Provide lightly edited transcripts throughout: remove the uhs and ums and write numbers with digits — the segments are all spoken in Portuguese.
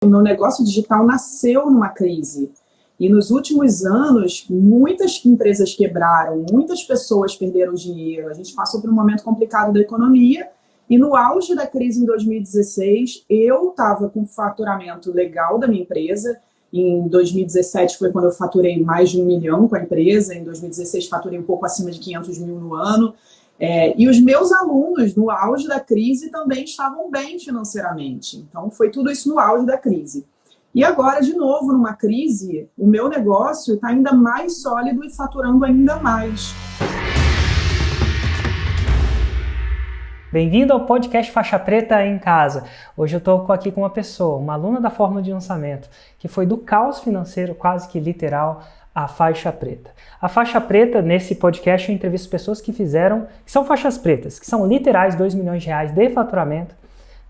O meu negócio digital nasceu numa crise. E nos últimos anos, muitas empresas quebraram, muitas pessoas perderam dinheiro. A gente passou por um momento complicado da economia. E no auge da crise em 2016, eu estava com faturamento legal da minha empresa. Em 2017 foi quando eu faturei mais de 1 milhão com a empresa. Em 2016 faturei um pouco acima de 500 mil no ano. E os meus alunos, no auge da crise, também estavam bem financeiramente. Então, foi tudo isso no auge da crise. E agora, de novo, numa crise, o meu negócio está ainda mais sólido e faturando ainda mais. Bem-vindo ao podcast Faixa Preta em Casa. Hoje eu estou aqui com uma pessoa, uma aluna da Fórmula de Lançamento, que foi do caos financeiro quase que literal à faixa preta. A faixa preta, nesse podcast, eu entrevisto pessoas que são faixas pretas, que são literais 2 milhões de reais de faturamento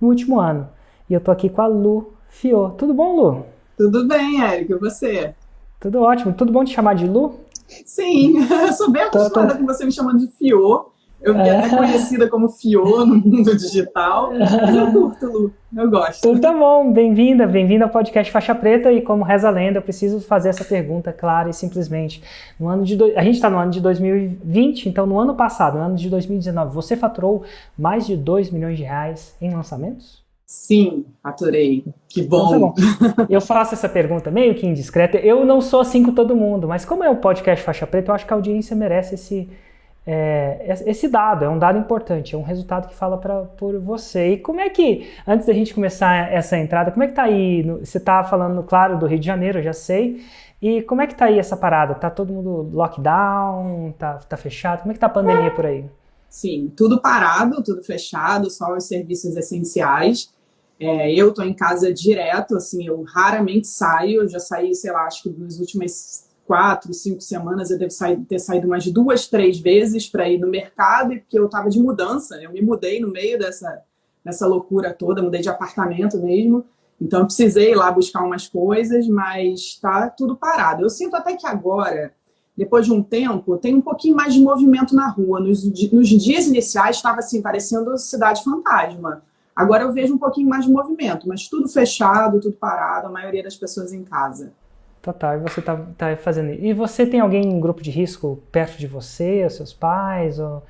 no último ano. E eu estou aqui com a Lu Fiô. Tudo bom, Lu? Tudo bem, Érico, e você? Tudo ótimo. Tudo bom te chamar de Lu? Sim, eu sou bem acostumada com você me chamando de Fiô. Eu fiquei até conhecida como Fiô no mundo digital. Mas eu curto, Lu. Eu gosto. Tudo tá bom. Bem-vinda ao podcast Faixa Preta. E como reza a lenda, eu preciso fazer essa pergunta clara e simplesmente. A gente está no ano de 2020, então no ano passado, no ano de 2019, você faturou mais de 2 milhões de reais em lançamentos? Sim, faturei. Que bom. Então, tá bom. Eu faço essa pergunta meio que indiscreta. Eu não sou assim com todo mundo, mas como é o podcast Faixa Preta, eu acho que a audiência merece esse dado. É um dado importante, é um resultado que fala por você. E como é que, antes da gente começar essa entrada, como é que tá aí? Você está falando, claro, do Rio de Janeiro, eu já sei. E como é que tá aí essa parada? Tá todo mundo lockdown? Tá fechado? Como é que tá a pandemia por aí? Sim, tudo parado, tudo fechado, só os serviços essenciais. Eu estou em casa direto, assim, eu raramente saio. Eu já saí, sei lá, acho que nas últimas 4, 5 semanas eu devo ter saído umas 2, 3 vezes para ir no mercado, porque eu estava de mudança. Eu me mudei no meio dessa loucura toda, mudei de apartamento mesmo. Então eu precisei ir lá buscar umas coisas, mas está tudo parado. Eu sinto até que agora, depois de um tempo, tem um pouquinho mais de movimento na rua. Nos dias iniciais estava assim, parecendo cidade fantasma. Agora eu vejo um pouquinho mais de movimento, mas tudo fechado, tudo parado, a maioria das pessoas em casa. Total, e você tá fazendo isso. E você tem alguém em grupo de risco perto de você, os seus pais? Ou...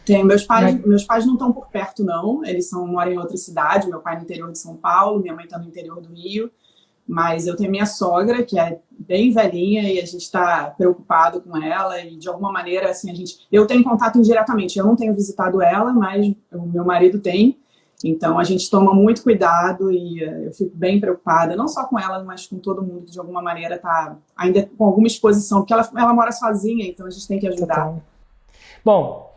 Tem, meus pais não estão por perto, não. Eles moram em outra cidade, meu pai no interior de São Paulo, minha mãe está no interior do Rio. Mas eu tenho minha sogra, que é bem velhinha, e a gente está preocupado com ela. E de alguma maneira, assim, eu tenho contato indiretamente. Eu não tenho visitado ela, mas o meu marido tem. Então, a gente toma muito cuidado e eu fico bem preocupada, não só com ela, mas com todo mundo que, de alguma maneira, está ainda com alguma exposição, porque ela mora sozinha, então a gente tem que ajudar. Total. Bom,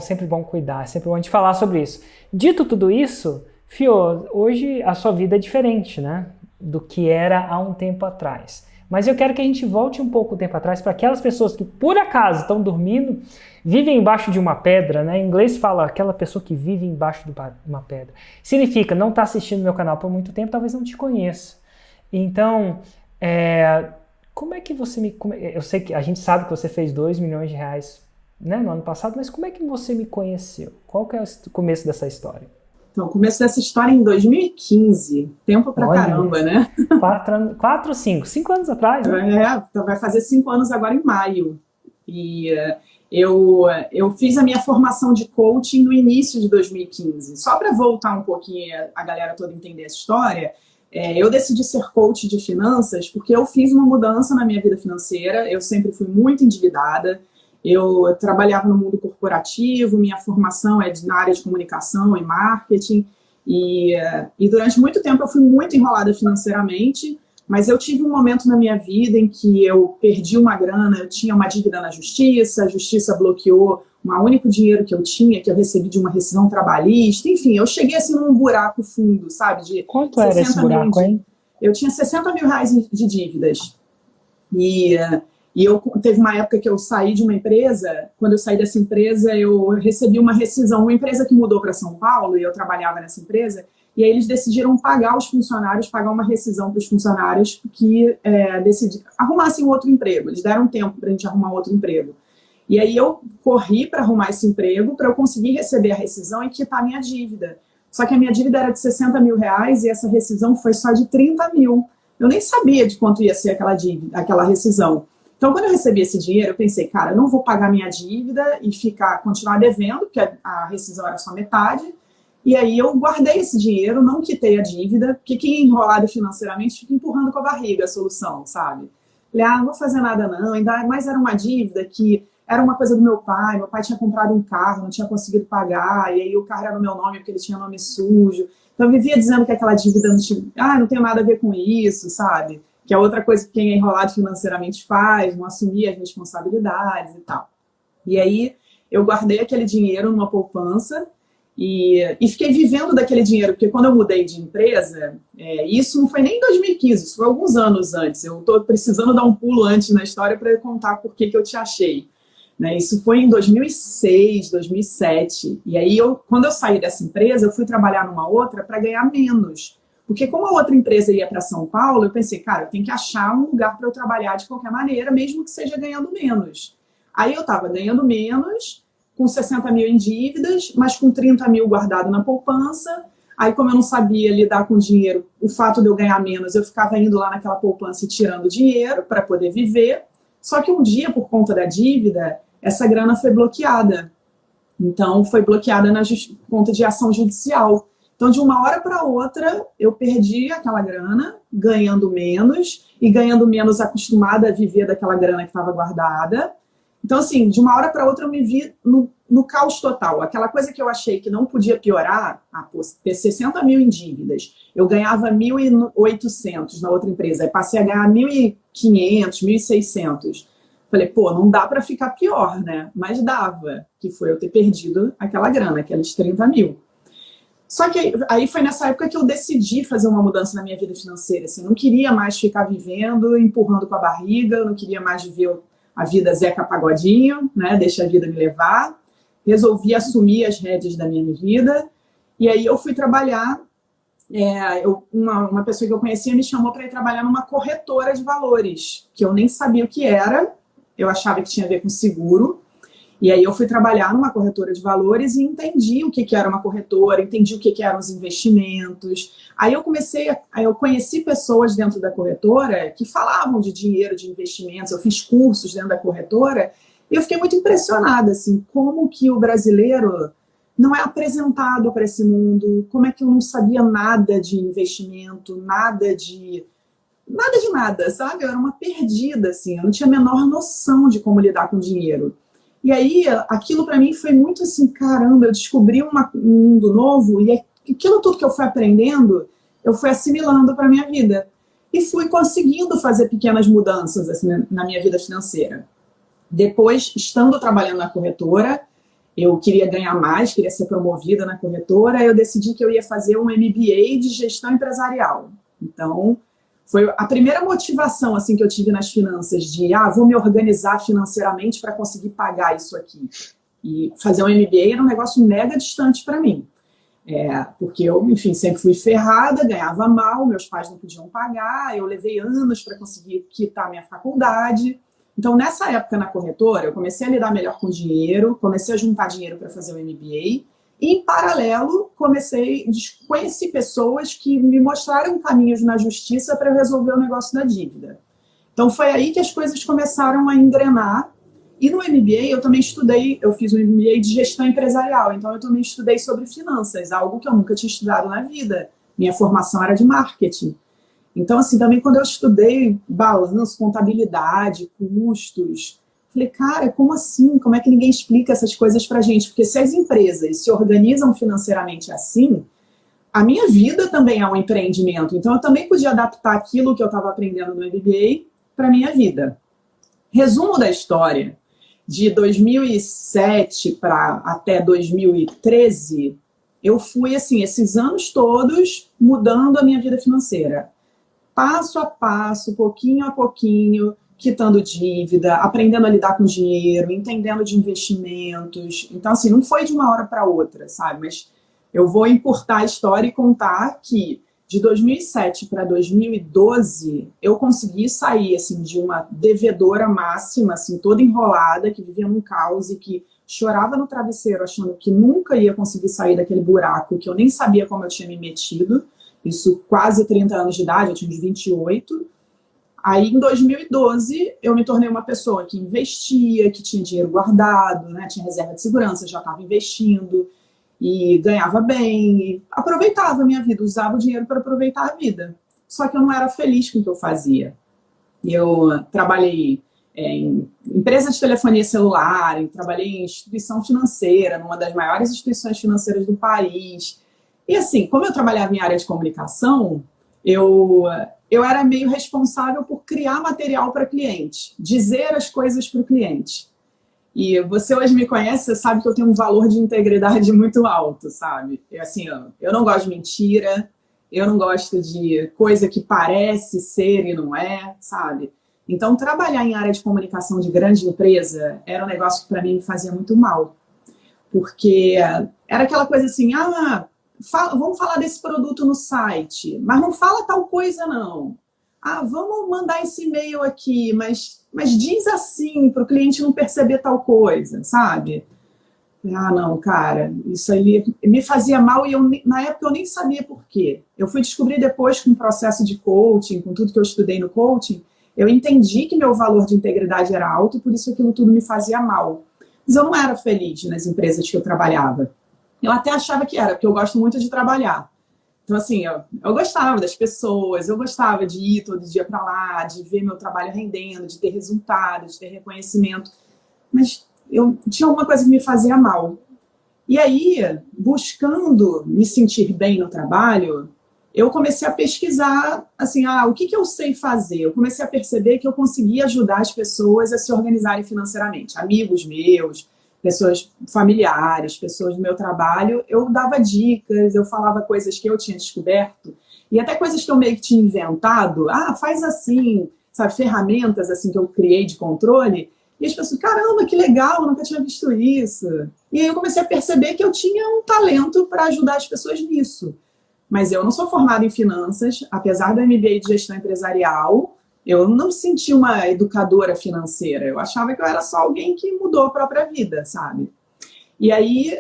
sempre bom cuidar, é sempre bom a gente falar sobre isso. Dito tudo isso, Fiô, hoje a sua vida é diferente, né, do que era há um tempo atrás. Mas eu quero que a gente volte um pouco o tempo atrás para aquelas pessoas que, por acaso, estão dormindo, vivem embaixo de uma pedra, né? Em inglês fala aquela pessoa que vive embaixo de uma pedra. Significa, não está assistindo meu canal por muito tempo, talvez não te conheça. Então, como é que você eu sei que a gente sabe que você fez 2 milhões de reais, né, no ano passado, mas como é que você me conheceu? Qual que é o começo dessa história? Então, o começo dessa história em 2015, tempo pra caramba, né? 4 ou 5 anos atrás, né? Vai fazer 5 anos agora em maio. E eu fiz a minha formação de coaching no início de 2015. Só para voltar um pouquinho a galera toda entender essa história, eu decidi ser coach de finanças porque eu fiz uma mudança na minha vida financeira. Eu sempre fui muito endividada. Eu trabalhava no mundo corporativo, minha formação é na área de comunicação e marketing, e durante muito tempo eu fui muito enrolada financeiramente, mas eu tive um momento na minha vida em que eu perdi uma grana, eu tinha uma dívida na justiça, a justiça bloqueou o único dinheiro que eu tinha, que eu recebi de uma rescisão trabalhista, enfim, eu cheguei assim num buraco fundo, sabe? Quanto era esse buraco, hein? Eu tinha 60 mil reais de dívidas, e teve uma época que eu saí de uma empresa. Quando eu saí dessa empresa, eu recebi uma rescisão, uma empresa que mudou para São Paulo, e eu trabalhava nessa empresa, e aí eles decidiram pagar os funcionários, pagar uma rescisão para os funcionários que arrumassem outro emprego. Eles deram tempo para a gente arrumar outro emprego. E aí eu corri para arrumar esse emprego, para eu conseguir receber a rescisão e quitar a minha dívida. Só que a minha dívida era de 60 mil reais e essa rescisão foi só de 30 mil. Eu nem sabia de quanto ia ser aquela dívida, aquela rescisão. Então, quando eu recebi esse dinheiro, eu pensei, cara, eu não vou pagar minha dívida e continuar devendo, porque a rescisão era só metade. E aí eu guardei esse dinheiro, não quitei a dívida, porque quem é enrolado financeiramente fica empurrando com a barriga a solução, sabe? Falei, não vou fazer nada não, ainda mais era uma dívida que era uma coisa do meu pai tinha comprado um carro, não tinha conseguido pagar, e aí o carro era no meu nome porque ele tinha nome sujo. Então eu vivia dizendo que aquela dívida não tem nada a ver com isso, sabe? Que é outra coisa que quem é enrolado financeiramente faz, não assumir as responsabilidades e tal. E aí eu guardei aquele dinheiro numa poupança e fiquei vivendo daquele dinheiro, porque quando eu mudei de empresa, isso não foi nem em 2015, isso foi alguns anos antes. Eu estou precisando dar um pulo antes na história para contar por que eu te achei. Né? Isso foi em 2006, 2007. E aí, quando eu saí dessa empresa, eu fui trabalhar numa outra para ganhar menos. Porque como a outra empresa ia para São Paulo, eu pensei, cara, eu tenho que achar um lugar para eu trabalhar de qualquer maneira, mesmo que seja ganhando menos. Aí eu estava ganhando menos, com 60 mil em dívidas, mas com 30 mil guardado na poupança. Aí, como eu não sabia lidar com dinheiro, o fato de eu ganhar menos, eu ficava indo lá naquela poupança e tirando dinheiro para poder viver. Só que um dia, por conta da dívida, essa grana foi bloqueada. Então, foi bloqueada na conta de ação judicial. Então, de uma hora para outra, eu perdi aquela grana, ganhando menos acostumada a viver daquela grana que estava guardada. Então, assim, de uma hora para outra, eu me vi no caos total. Aquela coisa que eu achei que não podia piorar, ter 60 mil em dívidas, eu ganhava 1.800 na outra empresa, aí passei a ganhar 1.500, 1.600. Falei, não dá para ficar pior, né? Mas dava, que foi eu ter perdido aquela grana, aqueles 30 mil. Só que aí foi nessa época que eu decidi fazer uma mudança na minha vida financeira. Assim, eu não queria mais ficar vivendo, empurrando com a barriga, eu não queria mais viver a vida Zeca Pagodinho, né? Deixa a vida me levar. Resolvi assumir as rédeas da minha vida. E aí eu fui trabalhar. Uma pessoa que eu conhecia me chamou para ir trabalhar numa corretora de valores, que eu nem sabia o que era. Eu achava que tinha a ver com seguro. E aí eu fui trabalhar numa corretora de valores e entendi o que era uma corretora, entendi o que eram os investimentos. Aí eu conheci pessoas dentro da corretora que falavam de dinheiro, de investimentos. Eu fiz cursos dentro da corretora e eu fiquei muito impressionada, assim, como que o brasileiro não é apresentado para esse mundo, como é que eu não sabia nada de investimento, nada de nada, sabe? Eu era uma perdida, assim, eu não tinha a menor noção de como lidar com dinheiro. E aí, aquilo para mim foi muito assim, caramba, eu descobri um mundo novo e aquilo tudo que eu fui aprendendo, eu fui assimilando para minha vida. E fui conseguindo fazer pequenas mudanças assim, na minha vida financeira. Depois, estando trabalhando na corretora, eu queria ganhar mais, queria ser promovida na corretora, eu decidi que eu ia fazer um MBA de gestão empresarial. Então, foi a primeira motivação assim, que eu tive nas finanças, de vou me organizar financeiramente para conseguir pagar isso aqui. E fazer um MBA era um negócio mega distante para mim. Porque eu, enfim, sempre fui ferrada, ganhava mal, meus pais não podiam pagar, eu levei anos para conseguir quitar minha faculdade. Então, nessa época na corretora, eu comecei a lidar melhor com dinheiro, comecei a juntar dinheiro para fazer o MBA, e, em paralelo, conheci pessoas que me mostraram caminhos na justiça para resolver o negócio da dívida. Então, foi aí que as coisas começaram a engrenar. E no MBA, eu também eu fiz um MBA de gestão empresarial, então eu também estudei sobre finanças, algo que eu nunca tinha estudado na vida. Minha formação era de marketing. Então, assim, também quando eu estudei balanço, contabilidade, custos, falei, cara, como assim? Como é que ninguém explica essas coisas pra gente? Porque se as empresas se organizam financeiramente assim, a minha vida também é um empreendimento. Então, eu também podia adaptar aquilo que eu estava aprendendo no MBA para a minha vida. Resumo da história. De 2007 até 2013, eu fui, assim, esses anos todos mudando a minha vida financeira. Passo a passo, pouquinho a pouquinho, quitando dívida, aprendendo a lidar com dinheiro, entendendo de investimentos. Então, assim, não foi de uma hora para outra, sabe? Mas eu vou encurtar a história e contar que de 2007 para 2012, eu consegui sair, assim, de uma devedora máxima, assim, toda enrolada, que vivia num caos e que chorava no travesseiro achando que nunca ia conseguir sair daquele buraco, que eu nem sabia como eu tinha me metido, isso quase 30 anos de idade, eu tinha uns 28. Aí, em 2012, eu me tornei uma pessoa que investia, que tinha dinheiro guardado, né, tinha reserva de segurança, já estava investindo, e ganhava bem, e aproveitava a minha vida, usava o dinheiro para aproveitar a vida. Só que eu não era feliz com o que eu fazia. Eu trabalhei em empresa de telefonia celular, trabalhei em instituição financeira, numa das maiores instituições financeiras do país. E assim, como eu trabalhava em área de comunicação, eu era meio responsável por criar material para cliente, dizer as coisas para o cliente. E você hoje me conhece, você sabe que eu tenho um valor de integridade muito alto, sabe? Eu não gosto de mentira, eu não gosto de coisa que parece ser e não é, sabe? Então, trabalhar em área de comunicação de grande empresa era um negócio que para mim me fazia muito mal. Porque era aquela coisa assim, vamos falar desse produto no site, mas não fala tal coisa não. Vamos mandar esse e-mail aqui, mas diz assim para o cliente não perceber tal coisa, sabe? Não, cara, isso aí me fazia mal e na época eu nem sabia por quê. Eu fui descobrir depois com o processo de coaching, com tudo que eu estudei no coaching, eu entendi que meu valor de integridade era alto e por isso aquilo tudo me fazia mal. Mas eu não era feliz nas empresas que eu trabalhava. Eu até achava que era, porque eu gosto muito de trabalhar. Então, assim, eu gostava das pessoas, eu gostava de ir todo dia para lá, de ver meu trabalho rendendo, de ter resultado, de ter reconhecimento. Mas eu tinha alguma coisa que me fazia mal. E aí, buscando me sentir bem no trabalho, eu comecei a pesquisar, assim, o que eu sei fazer? Eu comecei a perceber que eu conseguia ajudar as pessoas a se organizarem financeiramente. Amigos meus, pessoas familiares, pessoas do meu trabalho, eu dava dicas, eu falava coisas que eu tinha descoberto, e até coisas que eu meio que tinha inventado, faz assim, sabe, ferramentas assim que eu criei de controle, e as pessoas, caramba, que legal, eu nunca tinha visto isso. E aí eu comecei a perceber que eu tinha um talento para ajudar as pessoas nisso. Mas eu não sou formada em finanças, apesar do MBA de gestão empresarial, eu não me senti uma educadora financeira. Eu achava que eu era só alguém que mudou a própria vida, sabe? E aí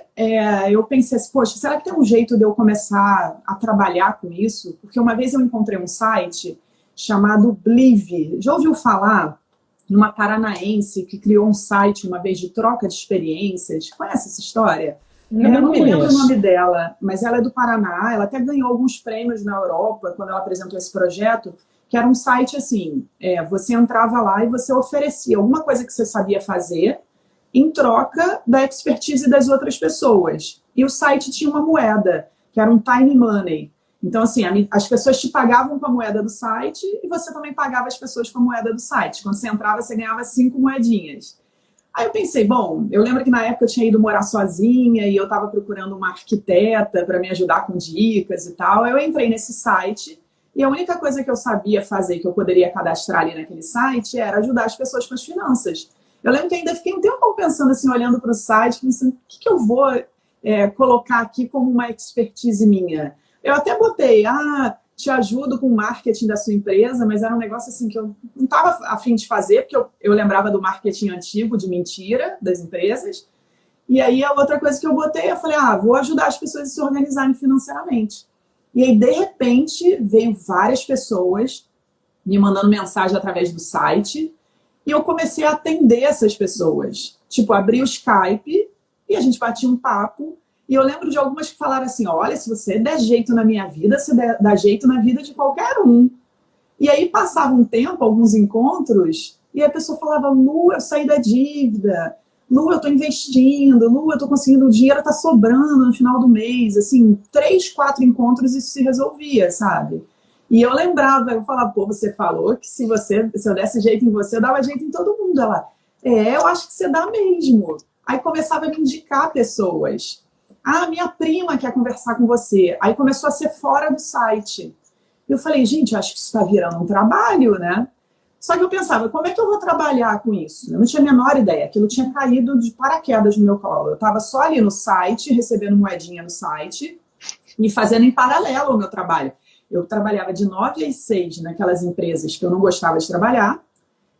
eu pensei assim, poxa, será que tem um jeito de eu começar a trabalhar com isso? Porque uma vez eu encontrei um site chamado Blive. Já ouviu falar? Uma paranaense que criou um site uma vez de troca de experiências. Conhece essa história? Eu não me lembro o nome dela, mas ela é do Paraná. Ela até ganhou alguns prêmios na Europa quando ela apresentou esse projeto, que era um site assim, você entrava lá e você oferecia alguma coisa que você sabia fazer em troca da expertise das outras pessoas. E o site tinha uma moeda, que era um time money. Então, assim, as pessoas te pagavam com a moeda do site e você também pagava as pessoas com a moeda do site. Quando você entrava, você ganhava 5 moedinhas. Aí eu pensei, bom, eu lembro que na época eu tinha ido morar sozinha e eu estava procurando uma arquiteta para me ajudar com dicas e tal. Eu entrei nesse site e a única coisa que eu sabia fazer, que eu poderia cadastrar ali naquele site, era ajudar as pessoas com as finanças. Eu lembro que ainda fiquei um tempo pensando assim, olhando para o site, pensando, o que eu vou colocar aqui como uma expertise minha? Eu até botei, te ajudo com o marketing da sua empresa, mas era um negócio assim que eu não estava a fim de fazer, porque eu lembrava do marketing antigo, de mentira, das empresas. E aí a outra coisa que eu botei, eu falei, vou ajudar as pessoas a se organizarem financeiramente. E aí, de repente, veio várias pessoas me mandando mensagem através do site, e eu comecei a atender essas pessoas. Tipo, abri o Skype e a gente batia um papo. E eu lembro de algumas que falaram assim, olha, se você der jeito na minha vida, você dá jeito na vida de qualquer um. E aí passava um tempo, alguns encontros, e a pessoa falava, Lu, eu saí da dívida, Lu, eu estou investindo, Lu, eu estou conseguindo, o dinheiro está sobrando no final do mês. Assim, 3, 4 encontros isso se resolvia, sabe? E eu lembrava, eu falava, você falou que se eu desse jeito em você, eu dava jeito em todo mundo. Ela, eu acho que você dá mesmo. Aí começava a me indicar pessoas. Minha prima quer conversar com você. Aí começou a ser fora do site. Eu falei, gente, acho que isso está virando um trabalho, né? Só que eu pensava, como é que eu vou trabalhar com isso? Eu não tinha a menor ideia. Aquilo tinha caído de paraquedas no meu colo. Eu estava só ali no site, recebendo moedinha no site e fazendo em paralelo o meu trabalho. Eu trabalhava de 9 às 6 naquelas empresas que eu não gostava de trabalhar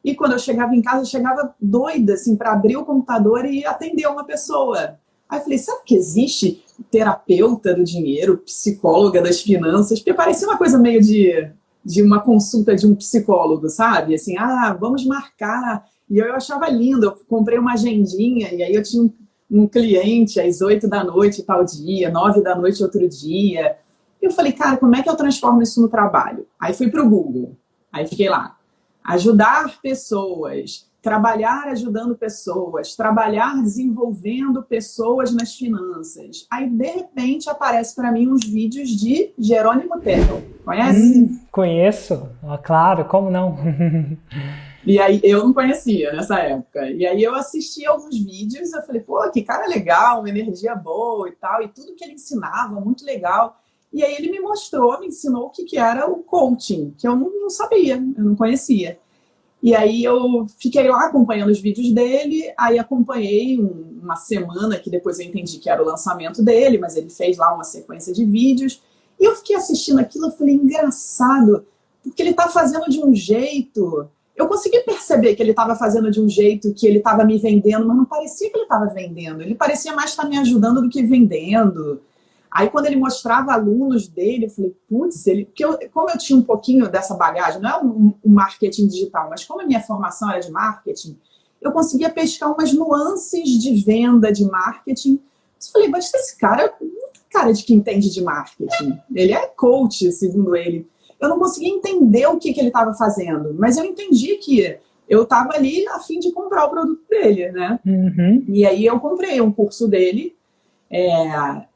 E quando eu chegava em casa, eu chegava doida, assim, para abrir o computador e atender uma pessoa. Aí eu falei, sabe que existe terapeuta do dinheiro, psicóloga das finanças? Porque parecia uma coisa meio de uma consulta de um psicólogo, sabe? Assim, vamos marcar. E eu achava lindo, eu comprei uma agendinha, e aí eu tinha um cliente às 8 da noite tal dia, 9 da noite outro dia. E eu falei, cara, como é que eu transformo isso no trabalho? Aí fui para o Google, aí fiquei lá. Ajudar pessoas, trabalhar ajudando pessoas, trabalhar desenvolvendo pessoas nas finanças. Aí, de repente, aparece para mim uns vídeos de Jerônimo Terrell. Conhece? Conheço, claro, como não? E aí, eu não conhecia nessa época. E aí, eu assisti alguns vídeos, eu falei, pô, que cara legal, uma energia boa e tal, e tudo que ele ensinava, muito legal. E aí ele me mostrou, me ensinou o que era o coaching, que eu não sabia, eu não conhecia. E aí eu fiquei lá acompanhando os vídeos dele, aí acompanhei uma semana, que depois eu entendi que era o lançamento dele, mas ele fez lá uma sequência de vídeos. E eu fiquei assistindo aquilo, eu falei, engraçado, porque ele está fazendo de um jeito... Eu consegui perceber que ele estava fazendo de um jeito que ele estava me vendendo, mas não parecia que ele estava vendendo. Ele parecia mais estar me ajudando do que vendendo. Aí, quando ele mostrava alunos dele, eu falei, putz, como eu tinha um pouquinho dessa bagagem, não é um marketing digital, mas como a minha formação era de marketing, eu conseguia pescar umas nuances de venda, de marketing. Eu falei, mas esse cara de que entende de marketing. Ele é coach, segundo ele. Eu não conseguia entender o que ele estava fazendo, mas eu entendi que eu estava ali a fim de comprar o produto dele, né? Uhum. E aí eu comprei um curso dele,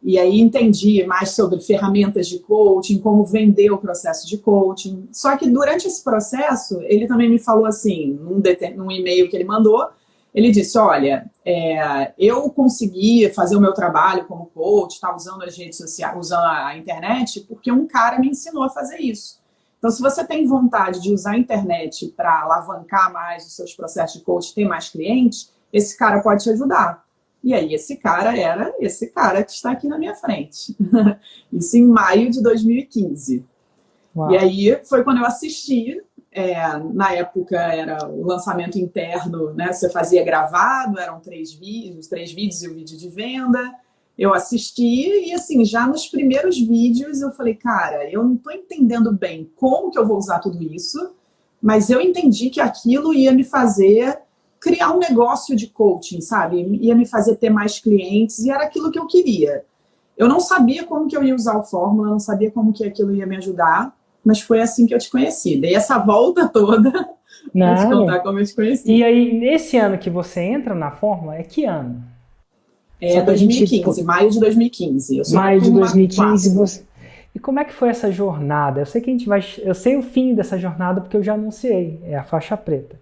e aí entendi mais sobre ferramentas de coaching, como vender o processo de coaching. Só que durante esse processo, ele também me falou assim, num e-mail que ele mandou, ele disse, olha, eu consegui fazer o meu trabalho como coach, tá, usando as redes sociais, usando a internet, porque um cara me ensinou a fazer isso. Então, se você tem vontade de usar a internet para alavancar mais os seus processos de coaching, ter mais clientes, esse cara pode te ajudar. E aí, esse cara era esse cara que está aqui na minha frente. Isso em maio de 2015. Uau. E aí, foi quando eu assisti. Na época, era o lançamento interno, né? Você fazia gravado, eram 3 vídeos e o vídeo de venda. Eu assisti e, assim, já nos primeiros vídeos, eu falei, cara, eu não estou entendendo bem como que eu vou usar tudo isso, mas eu entendi que aquilo ia me fazer... criar um negócio de coaching, sabe? Ia me fazer ter mais clientes e era aquilo que eu queria. Eu não sabia como que eu ia usar o Fórmula, não sabia como que aquilo ia me ajudar, mas foi assim que eu te conheci. Dei essa volta toda para te contar como eu te conheci. E aí, nesse ano que você entra na Fórmula, é que ano? 2015, maio de 2015. Maio de 2015, você... E como é que foi essa jornada? Eu sei que a gente vai... Eu sei o fim dessa jornada porque eu já anunciei, é a faixa preta.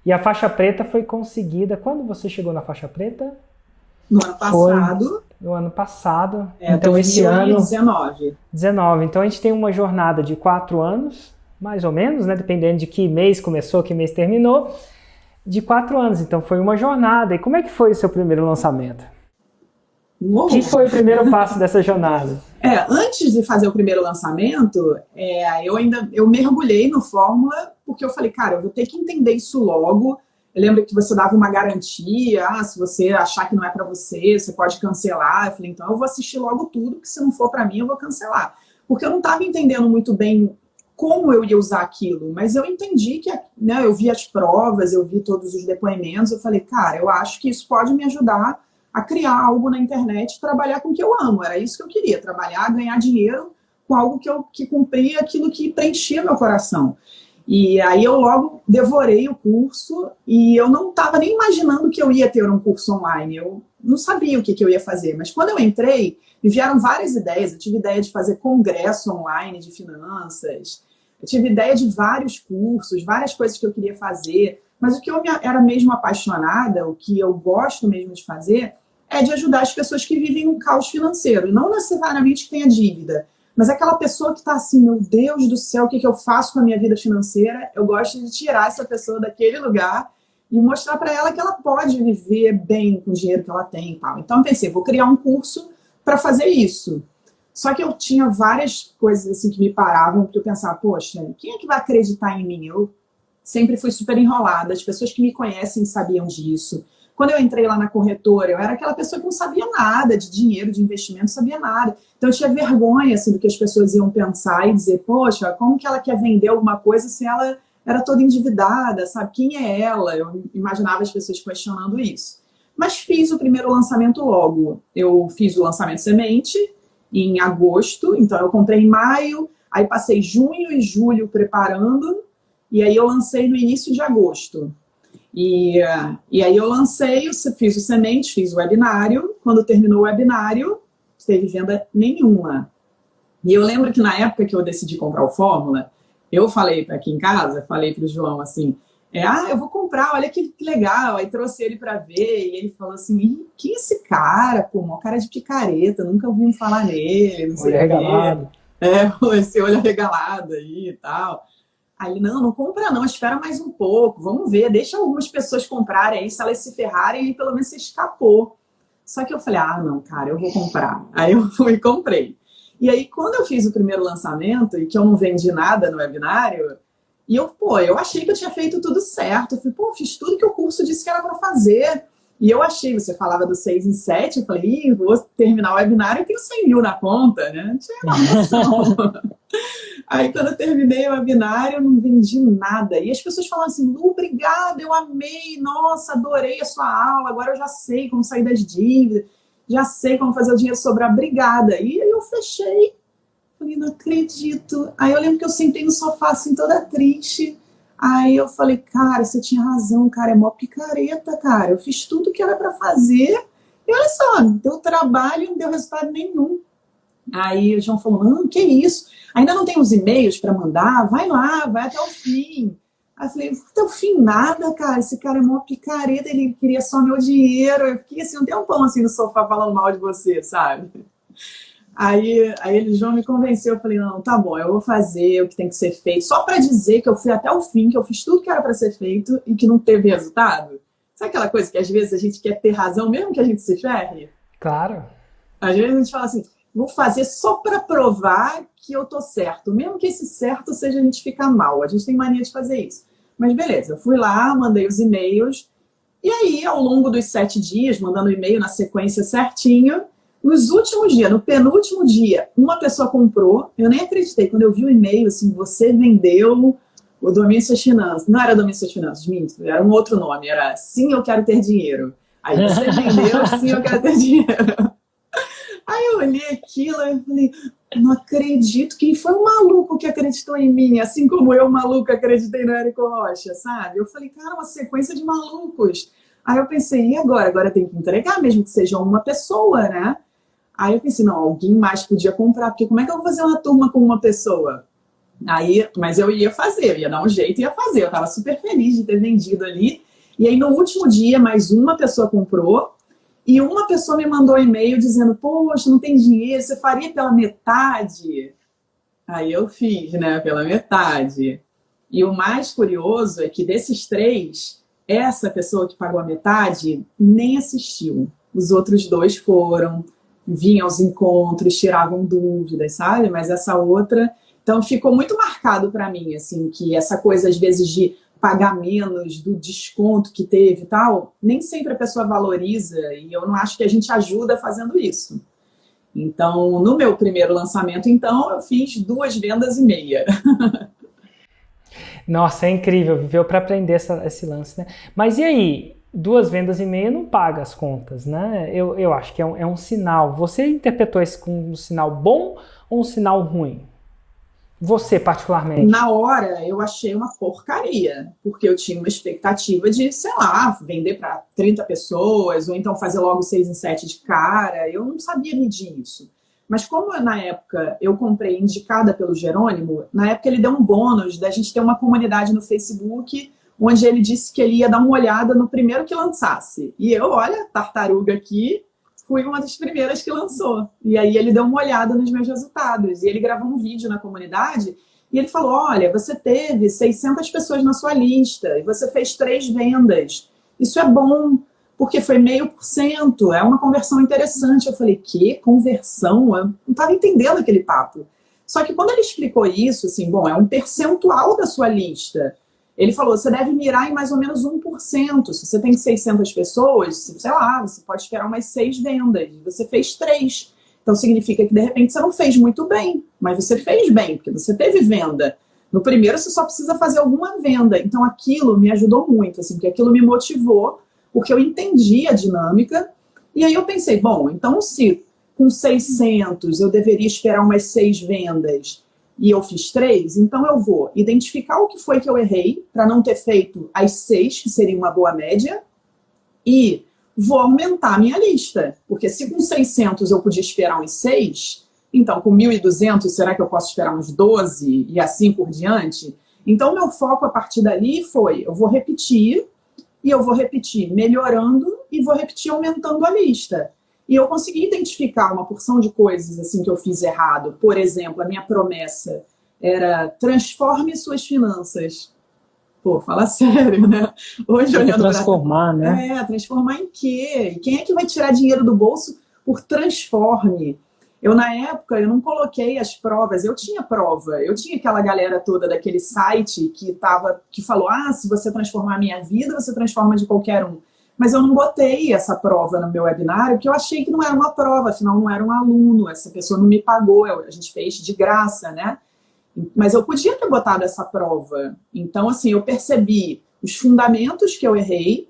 E a faixa preta foi conseguida... Quando você chegou na faixa preta? No ano passado. Foi no ano passado. Então, 2019. 19. Então, a gente tem uma jornada de 4 anos, mais ou menos, né? Dependendo de que mês começou, que mês terminou. De 4 anos. Então, foi uma jornada. E como é que foi o seu primeiro lançamento? O que foi o primeiro passo dessa jornada? Antes de fazer o primeiro lançamento, eu mergulhei no Fórmula, porque eu falei, cara, eu vou ter que entender isso logo. Eu lembro que você dava uma garantia, se você achar que não é para você, você pode cancelar. Eu falei, então eu vou assistir logo tudo, porque se não for para mim, eu vou cancelar. Porque eu não estava entendendo muito bem como eu ia usar aquilo, mas eu entendi que, né, eu vi as provas, eu vi todos os depoimentos, eu falei, cara, eu acho que isso pode me ajudar a criar algo na internet e trabalhar com o que eu amo. Era isso que eu queria, trabalhar, ganhar dinheiro com algo que cumpria aquilo que preenchia meu coração. E aí eu logo devorei o curso e eu não estava nem imaginando que eu ia ter um curso online. Eu não sabia o que eu ia fazer, mas quando eu entrei, me vieram várias ideias. Eu tive ideia de fazer congresso online de finanças, eu tive ideia de vários cursos, várias coisas que eu queria fazer, mas o que eu era mesmo apaixonada, o que eu gosto mesmo de fazer, é de ajudar as pessoas que vivem um caos financeiro, não necessariamente que tenha dívida, mas aquela pessoa que está assim, meu Deus do céu, o que eu faço com a minha vida financeira? Eu gosto de tirar essa pessoa daquele lugar e mostrar para ela que ela pode viver bem com o dinheiro que ela tem e tal. Então eu pensei, vou criar um curso para fazer isso. Só que eu tinha várias coisas assim que me paravam, porque eu pensava, poxa, quem é que vai acreditar em mim? Eu sempre fui super enrolada, as pessoas que me conhecem sabiam disso. Quando eu entrei lá na corretora, eu era aquela pessoa que não sabia nada de dinheiro, de investimento, não sabia nada. Então eu tinha vergonha assim, do que as pessoas iam pensar e dizer, poxa, como que ela quer vender alguma coisa se ela era toda endividada, sabe? Quem é ela? Eu imaginava as pessoas questionando isso. Mas fiz o primeiro lançamento logo. Eu fiz o lançamento semente em agosto, então eu comprei em maio, aí passei junho e julho preparando, e aí eu lancei no início de agosto. E aí eu lancei, fiz o semente, fiz o webinário. Quando terminou o webinário, não teve venda nenhuma. E eu lembro que na época que eu decidi comprar o Fórmula, eu falei aqui em casa, falei para o João assim, eu vou comprar, olha que legal. Aí trouxe ele para ver, e ele falou assim, que esse cara, pô, uma cara de picareta, nunca ouvi falar nele, não sei o quê. Regalado. Esse olho arregalado aí e tal. Aí, não compra não, espera mais um pouco, vamos ver, deixa algumas pessoas comprarem aí, se elas se ferrarem, aí pelo menos você escapou. Só que eu falei, não, cara, eu vou comprar. Aí eu fui e comprei. E aí, quando eu fiz o primeiro lançamento, e que eu não vendi nada no webinário, e eu achei que eu tinha feito tudo certo. Eu falei, fiz tudo que o curso disse que era para fazer. E eu achei, você falava do 6 em 7, eu falei, vou terminar o webinário, eu tenho 100 mil na conta, né? Não tinha uma noção. Aí, quando eu terminei o webinário, eu não vendi nada. E as pessoas falavam assim, Lu, obrigada, eu amei, nossa, adorei a sua aula, agora eu já sei como sair das dívidas, já sei como fazer o dinheiro sobrar, obrigada. E aí eu fechei, falei, não acredito. Aí eu lembro que eu sentei no sofá, assim, toda triste. Aí eu falei, cara, você tinha razão, cara, é mó picareta, cara. Eu fiz tudo que era pra fazer e olha só, não deu trabalho, não deu resultado nenhum. Aí o João falou, não, que isso? Ainda não tem os e-mails para mandar? Vai lá, vai até o fim. Aí eu falei, até o fim nada, cara, esse cara é mó picareta, ele queria só meu dinheiro. Eu fiquei assim, um tempão assim no sofá falando mal de você, sabe? Aí o João me convenceu, eu falei, não, tá bom, eu vou fazer o que tem que ser feito, só para dizer que eu fui até o fim, que eu fiz tudo que era para ser feito e que não teve resultado. Sabe aquela coisa que às vezes a gente quer ter razão, mesmo que a gente se ferre? Claro. Às vezes a gente fala assim, vou fazer só para provar que eu tô certo, mesmo que esse certo seja a gente ficar mal. A gente tem mania de fazer isso. Mas beleza, eu fui lá, mandei os e-mails, e aí ao longo dos 7 dias, mandando e-mail na sequência certinho, nos últimos dias, no penúltimo dia, uma pessoa comprou, eu nem acreditei, quando eu vi o e-mail, assim, você vendeu o Domínio Suas Finanças. Não era Domínio Suas Finanças, minto, era um outro nome, era Sim, Eu Quero Ter Dinheiro. Aí você vendeu, Sim, Eu Quero Ter Dinheiro. Aí eu olhei aquilo e falei, não acredito, quem foi o maluco que acreditou em mim, assim como eu, maluco, acreditei no Érico Rocha, sabe? Eu falei, cara, uma sequência de malucos. Aí eu pensei, e agora? Agora tem que entregar, mesmo que seja uma pessoa, né? Aí eu pensei, não, alguém mais podia comprar, porque como é que eu vou fazer uma turma com uma pessoa? Aí, mas eu ia fazer, eu ia dar um jeito e ia fazer. Eu estava super feliz de ter vendido ali. E aí no último dia, mais uma pessoa comprou. E uma pessoa me mandou um e-mail dizendo, poxa, não tem dinheiro, você faria pela metade? Aí eu fiz, né, pela metade. E o mais curioso é que desses 3, essa pessoa que pagou a metade nem assistiu. Os outros 2 foram, vinham aos encontros, tiravam dúvidas, sabe? Mas essa outra... Então ficou muito marcado para mim, assim, que essa coisa, às vezes, de pagar menos do desconto que teve e tal, nem sempre a pessoa valoriza, e eu não acho que a gente ajuda fazendo isso. Então, no meu primeiro lançamento, então, eu fiz 2 vendas e meia. Nossa, é incrível, viveu para aprender esse lance, né? Mas e aí, 2 vendas e meia não paga as contas, né? Eu acho que é um sinal. Você interpretou isso como um sinal bom ou um sinal ruim? Você, particularmente? Na hora, eu achei uma porcaria, porque eu tinha uma expectativa de, sei lá, vender para 30 pessoas, ou então fazer logo 6 em 7 de cara. Eu não sabia medir isso. Mas como na época eu comprei indicada pelo Jerônimo, na época ele deu um bônus da gente ter uma comunidade no Facebook, onde ele disse que ele ia dar uma olhada no primeiro que lançasse. E eu, olha, tartaruga aqui, fui uma das primeiras que lançou. E aí ele deu uma olhada nos meus resultados. E ele gravou um vídeo na comunidade e ele falou, olha, você teve 600 pessoas na sua lista e você fez 3 vendas. Isso é bom, porque foi 0,5%. É uma conversão interessante. Eu falei, que conversão? Eu não estava entendendo aquele papo. Só que quando ele explicou isso, assim, bom, é um percentual da sua lista. Ele falou, você deve mirar em mais ou menos 1%. Se você tem 600 pessoas, sei lá, você pode esperar umas 6 vendas. Você fez 3. Então significa que de repente você não fez muito bem, mas você fez bem, porque você teve venda. No primeiro você só precisa fazer alguma venda. Então aquilo me ajudou muito, assim, porque aquilo me motivou, porque eu entendi a dinâmica. E aí eu pensei, bom, então se com 600 eu deveria esperar umas 6 vendas e eu fiz 3, então eu vou identificar o que foi que eu errei para não ter feito as 6, que seria uma boa média, e vou aumentar a minha lista. Porque se com 600 eu podia esperar uns 6, então com 1.200 será que eu posso esperar uns 12 e assim por diante? Então meu foco a partir dali foi, eu vou repetir, e eu vou repetir melhorando e vou repetir aumentando a lista. E eu consegui identificar uma porção de coisas assim que eu fiz errado. Por exemplo, a minha promessa era transforme suas finanças. Pô, fala sério, né? Hoje olhando para transformar, né? Transformar em quê? E quem é que vai tirar dinheiro do bolso por transforme? Eu, na época, eu não coloquei as provas. Eu tinha prova. Eu tinha aquela galera toda daquele site que falou, se você transformar a minha vida, você transforma de qualquer um. Mas eu não botei essa prova no meu webinário, porque eu achei que não era uma prova, afinal não era um aluno, essa pessoa não me pagou, a gente fez de graça, né? Mas eu podia ter botado essa prova. Então, assim, eu percebi os fundamentos que eu errei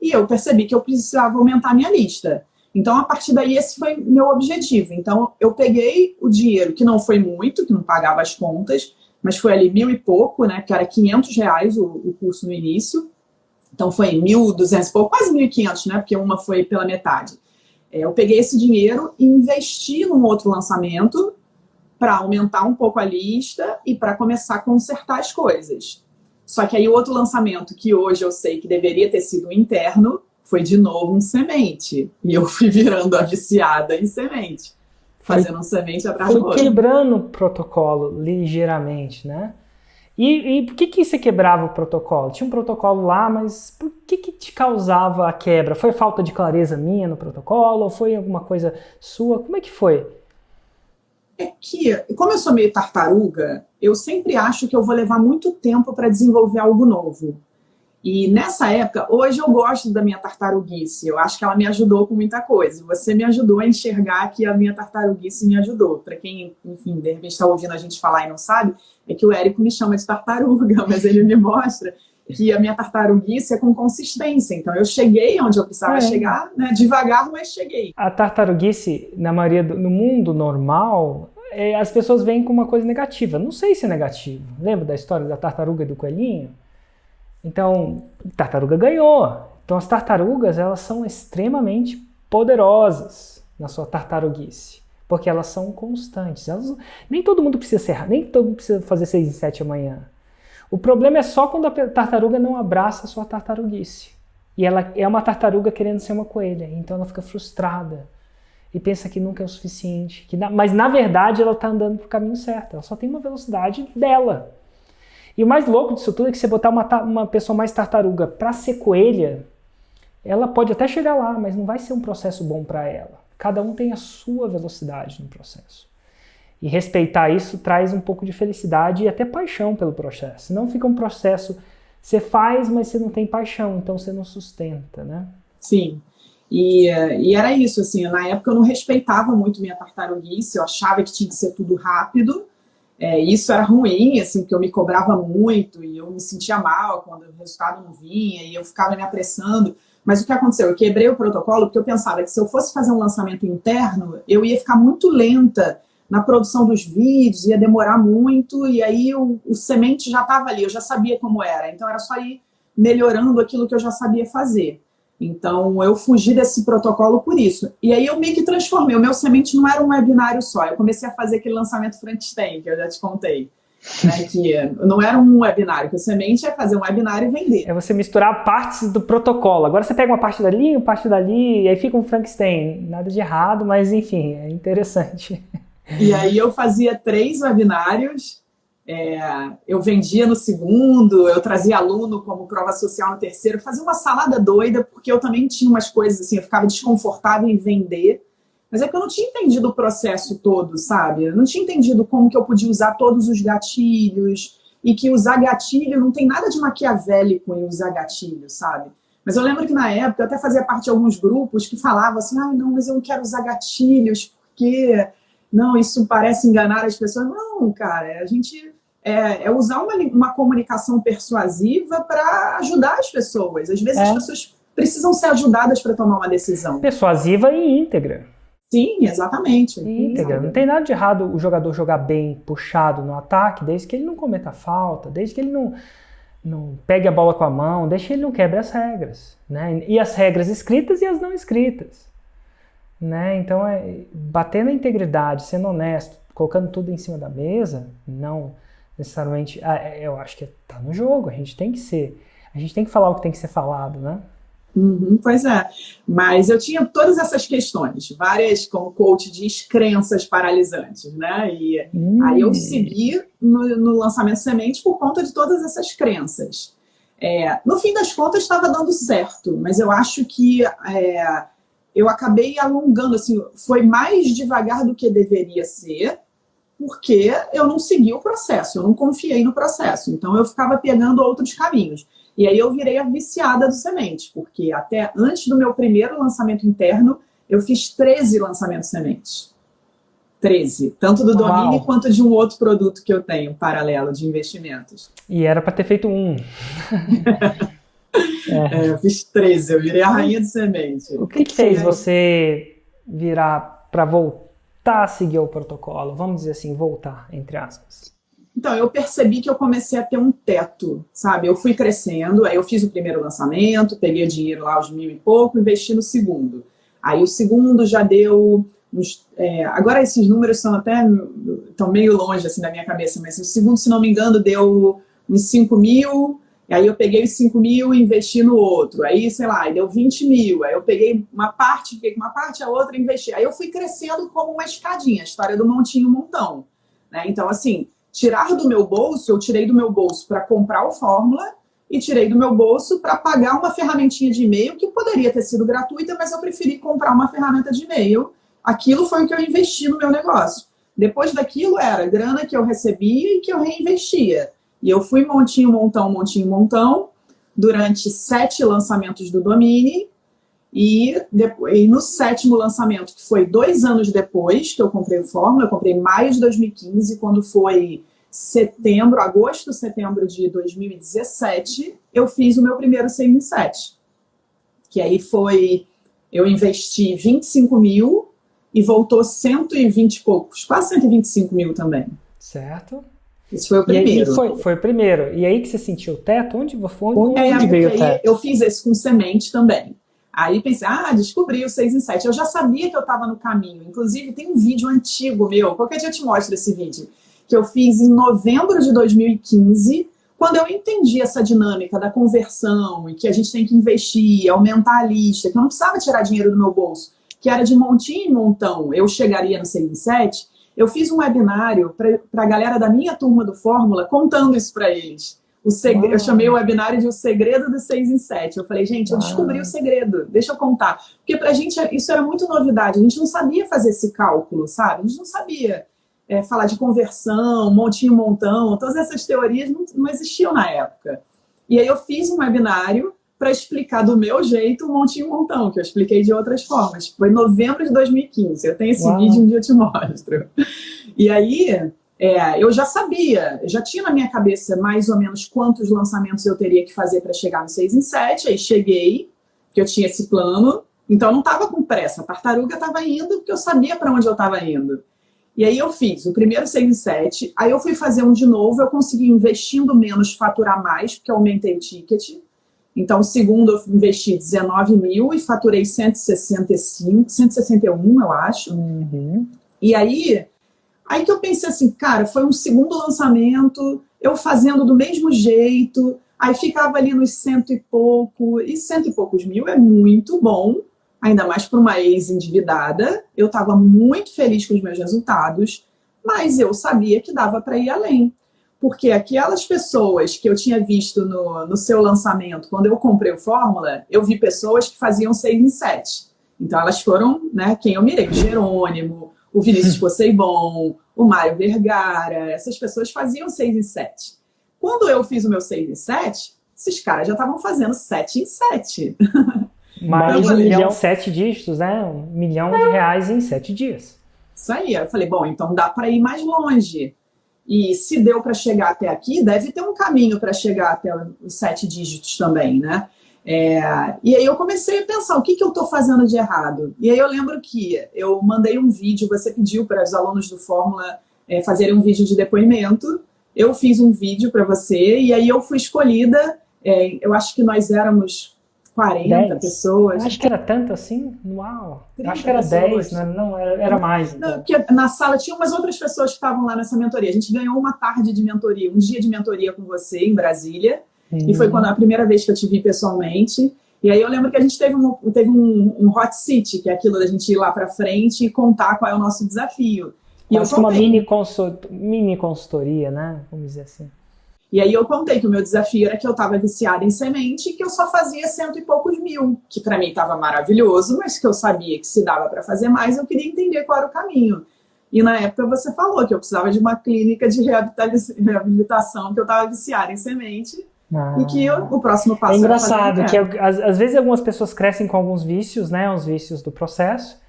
e eu percebi que eu precisava aumentar a minha lista. Então, a partir daí, esse foi meu objetivo. Então, eu peguei o dinheiro, que não foi muito, que não pagava as contas, mas foi ali 1.000 e pouco, né? Que era R$500 o curso no início. Então, foi 1.200 e pouco, quase 1.500, né? Porque uma foi pela metade. Eu peguei esse dinheiro e investi num outro lançamento para aumentar um pouco a lista e para começar a consertar as coisas. Só que aí o outro lançamento, que hoje eu sei que deveria ter sido interno, foi de novo um semente. E eu fui virando a viciada em semente. Fazendo um semente atrás do outro. Foi quebrando o protocolo ligeiramente, né? E por que você quebrava o protocolo? Tinha um protocolo lá, mas por que te causava a quebra? Foi falta de clareza minha no protocolo? Ou foi alguma coisa sua? Como é que foi? É que, como eu sou meio tartaruga, eu sempre acho que eu vou levar muito tempo para desenvolver algo novo. E nessa época, hoje eu gosto da minha tartaruguice. Eu acho que ela me ajudou com muita coisa. Você me ajudou a enxergar que a minha tartaruguice me ajudou. Para quem, enfim, de repente está ouvindo a gente falar e não sabe, é que o Érico me chama de tartaruga, mas ele me mostra que a minha tartaruguice é com consistência. Então eu cheguei onde eu precisava chegar, né? Devagar, mas cheguei. A tartaruguice, na maioria no mundo normal, as pessoas veem como uma coisa negativa. Não sei se é negativo. Lembra da história da tartaruga e do coelhinho? Então, tartaruga ganhou. Então as tartarugas, elas são extremamente poderosas na sua tartaruguice, porque elas são constantes. Nem todo mundo precisa nem todo mundo precisa fazer 6 em 7 amanhã. O problema é só quando a tartaruga não abraça a sua tartaruguice. E ela é uma tartaruga querendo ser uma coelha, então ela fica frustrada e pensa que nunca é o suficiente. Mas na verdade ela está andando para o caminho certo, ela só tem uma velocidade dela. E o mais louco disso tudo é que você botar uma pessoa mais tartaruga para ser coelha, ela pode até chegar lá, mas não vai ser um processo bom para ela. Cada um tem a sua velocidade no processo. E respeitar isso traz um pouco de felicidade e até paixão pelo processo. Senão fica um processo, você faz, mas você não tem paixão, então você não sustenta, né? Sim. E era isso, assim, na época eu não respeitava muito minha tartaruguice, eu achava que tinha que ser tudo rápido. Isso era ruim, assim, porque eu me cobrava muito e eu me sentia mal quando o resultado não vinha e eu ficava me apressando. Mas o que aconteceu? Eu quebrei o protocolo porque eu pensava que se eu fosse fazer um lançamento interno, eu ia ficar muito lenta na produção dos vídeos, ia demorar muito e aí o semente já estava ali, eu já sabia como era. Então era só ir melhorando aquilo que eu já sabia fazer. Então, eu fugi desse protocolo por isso. E aí eu meio que transformei. O meu semente não era um webinário só. Eu comecei a fazer aquele lançamento Frankenstein, que eu já te contei. Né, que não era um webinário, que o semente é fazer um webinário e vender. É você misturar partes do protocolo. Agora você pega uma parte dali, e aí fica um Frankenstein. Nada de errado, mas enfim, é interessante. E aí eu fazia 3 webinários. Eu vendia no segundo, eu trazia aluno como prova social no terceiro, fazia uma salada doida, porque eu também tinha umas coisas assim, eu ficava desconfortável em vender, mas é porque eu não tinha entendido o processo todo, sabe? Eu não tinha entendido como que eu podia usar todos os gatilhos, e que usar gatilho não tem nada de maquiavélico em usar gatilho, sabe? Mas eu lembro que na época eu até fazia parte de alguns grupos que falavam assim, não, mas eu não quero usar gatilhos, porque não, isso parece enganar as pessoas. Não, cara, a gente usar uma comunicação persuasiva para ajudar as pessoas. Às vezes as pessoas precisam ser ajudadas para tomar uma decisão. Persuasiva e íntegra. Sim, exatamente. Íntegra. Não tem nada de errado o jogador jogar bem puxado no ataque, desde que ele não cometa falta, desde que ele não pegue a bola com a mão, desde que ele não quebre as regras, né? E as regras escritas e as não escritas, né? Então, bater na integridade, sendo honesto, colocando tudo em cima da mesa, não necessariamente, eu acho que tá no jogo, a gente tem que falar o que tem que ser falado, né? Pois é, mas eu tinha todas essas questões, várias, como coach diz, crenças paralisantes, né? E aí eu segui no lançamento semente por conta de todas essas crenças. No fim das contas estava dando certo, mas eu acho que eu acabei alongando, assim, foi mais devagar do que deveria ser, porque eu não segui o processo, eu não confiei no processo, então eu ficava pegando outros caminhos. E aí eu virei a viciada do semente, porque até antes do meu primeiro lançamento interno, eu fiz 13 lançamentos sementes. 13, tanto do Domini quanto de um outro produto que eu tenho, paralelo, de investimentos. E era para ter feito um. Eu fiz 13, eu virei a rainha do semente. O que fez você virar para voltar a seguir o protocolo? Vamos dizer assim, voltar, entre aspas. Então, eu percebi que eu comecei a ter um teto, sabe? Eu fui crescendo, aí eu fiz o primeiro lançamento, peguei o dinheiro lá, os 1.000 e pouco, investi no segundo. Aí o segundo já deu uns... agora esses números estão meio longe assim da minha cabeça, mas o segundo, se não me engano, deu uns 5.000, e aí eu peguei os 5.000 e investi no outro. Aí, sei lá, deu 20.000. Aí eu peguei uma parte, fiquei com uma parte, a outra investi. Aí eu fui crescendo como uma escadinha, a história do montinho montão, né? Então, assim... Tirar do meu bolso, eu tirei do meu bolso para comprar o Fórmula e tirei do meu bolso para pagar uma ferramentinha de e-mail que poderia ter sido gratuita, mas eu preferi comprar uma ferramenta de e-mail. Aquilo foi o que eu investi no meu negócio. Depois daquilo era grana que eu recebia e que eu reinvestia. E eu fui montinho, montão, durante 7 lançamentos do Domini. E no 7º lançamento, que foi 2 anos depois que eu comprei o Fórmula, eu comprei em maio de 2015, quando foi agosto, setembro de 2017, eu fiz o meu primeiro 6 em 7. Que aí eu investi 25.000 e voltou 120 e poucos, quase 125 mil também. Certo. Esse foi o primeiro. Foi o primeiro. E aí que você sentiu o teto? Onde veio o teto? Eu fiz esse com semente também. Aí pensei, descobri o 6 em 7. Eu já sabia que eu estava no caminho. Inclusive, tem um vídeo antigo meu, qualquer dia eu te mostro esse vídeo, que eu fiz em novembro de 2015, quando eu entendi essa dinâmica da conversão e que a gente tem que investir, aumentar a lista, que eu não precisava tirar dinheiro do meu bolso, que era de montinho em montão, eu chegaria no 6 em 7. Eu fiz um webinário para a galera da minha turma do Fórmula, contando isso para eles. Eu chamei o webinário de O Segredo do 6 em 7. Eu falei, gente, eu descobri o segredo, deixa eu contar. Porque pra gente isso era muito novidade, a gente não sabia fazer esse cálculo, sabe? A gente não sabia falar de conversão, montinho, montão, todas essas teorias não existiam na época. E aí eu fiz um webinário para explicar do meu jeito o montinho, montão, que eu expliquei de outras formas. Foi em novembro de 2015, eu tenho esse vídeo, um dia eu te mostro. E aí... eu já sabia, eu já tinha na minha cabeça mais ou menos quantos lançamentos eu teria que fazer para chegar no 6 em 7, aí cheguei, porque eu tinha esse plano, então eu não estava com pressa, a tartaruga estava indo porque eu sabia para onde eu estava indo. E aí eu fiz o primeiro 6 em 7, aí eu fui fazer um de novo, eu consegui investindo menos, faturar mais, porque eu aumentei o ticket. Então o segundo eu investi 19.000 e faturei 161, eu acho. E aí que eu pensei assim, cara, foi um segundo lançamento, eu fazendo do mesmo jeito, aí ficava ali nos 100 e pouco, e 100 e poucos mil é muito bom, ainda mais para uma ex-endividada. Eu estava muito feliz com os meus resultados, mas eu sabia que dava para ir além. Porque aquelas pessoas que eu tinha visto no seu lançamento, quando eu comprei o Fórmula, eu vi pessoas que faziam 6 em 7. Então elas foram, né, quem eu mirei, o Jerônimo, o Vinícius Poseidon, o Mário Vergara, essas pessoas faziam 6 em 7. Quando eu fiz o meu 6 em 7, esses caras já estavam fazendo 7 em 7. Mais de 1 milhão, 7 dígitos, né? R$ 1 milhão em 7 dias. Isso aí. Eu falei, bom, então dá para ir mais longe. E se deu para chegar até aqui, deve ter um caminho para chegar até os 7 dígitos também, né? E aí eu comecei a pensar, o que eu estou fazendo de errado? E aí eu lembro que eu mandei um vídeo, você pediu para os alunos do Fórmula fazerem um vídeo de depoimento. Eu fiz um vídeo para você e aí eu fui escolhida. Eu acho que nós éramos 40 pessoas. Eu acho que era tanto assim? Uau! Eu acho que era pessoas. 10, não, era mais. Então. Não, porque na sala tinha umas outras pessoas que estavam lá nessa mentoria. A gente ganhou uma tarde de mentoria, um dia de mentoria com você em Brasília. E foi a primeira vez que eu te vi pessoalmente. E aí eu lembro que a gente teve um hot seat, que é aquilo da gente ir lá para frente e contar qual é o nosso desafio. Quase que uma mini consultoria, né? Vamos dizer assim. E aí eu contei que o meu desafio era que eu estava viciada em semente e que eu só fazia 100 e poucos mil, que para mim estava maravilhoso, mas que eu sabia que se dava para fazer mais, eu queria entender qual era o caminho. E na época você falou que eu precisava de uma clínica de reabilitação, que eu estava viciada em semente. E que o próximo passo é engraçado que às vezes algumas pessoas crescem com alguns vícios, né, os vícios do processo,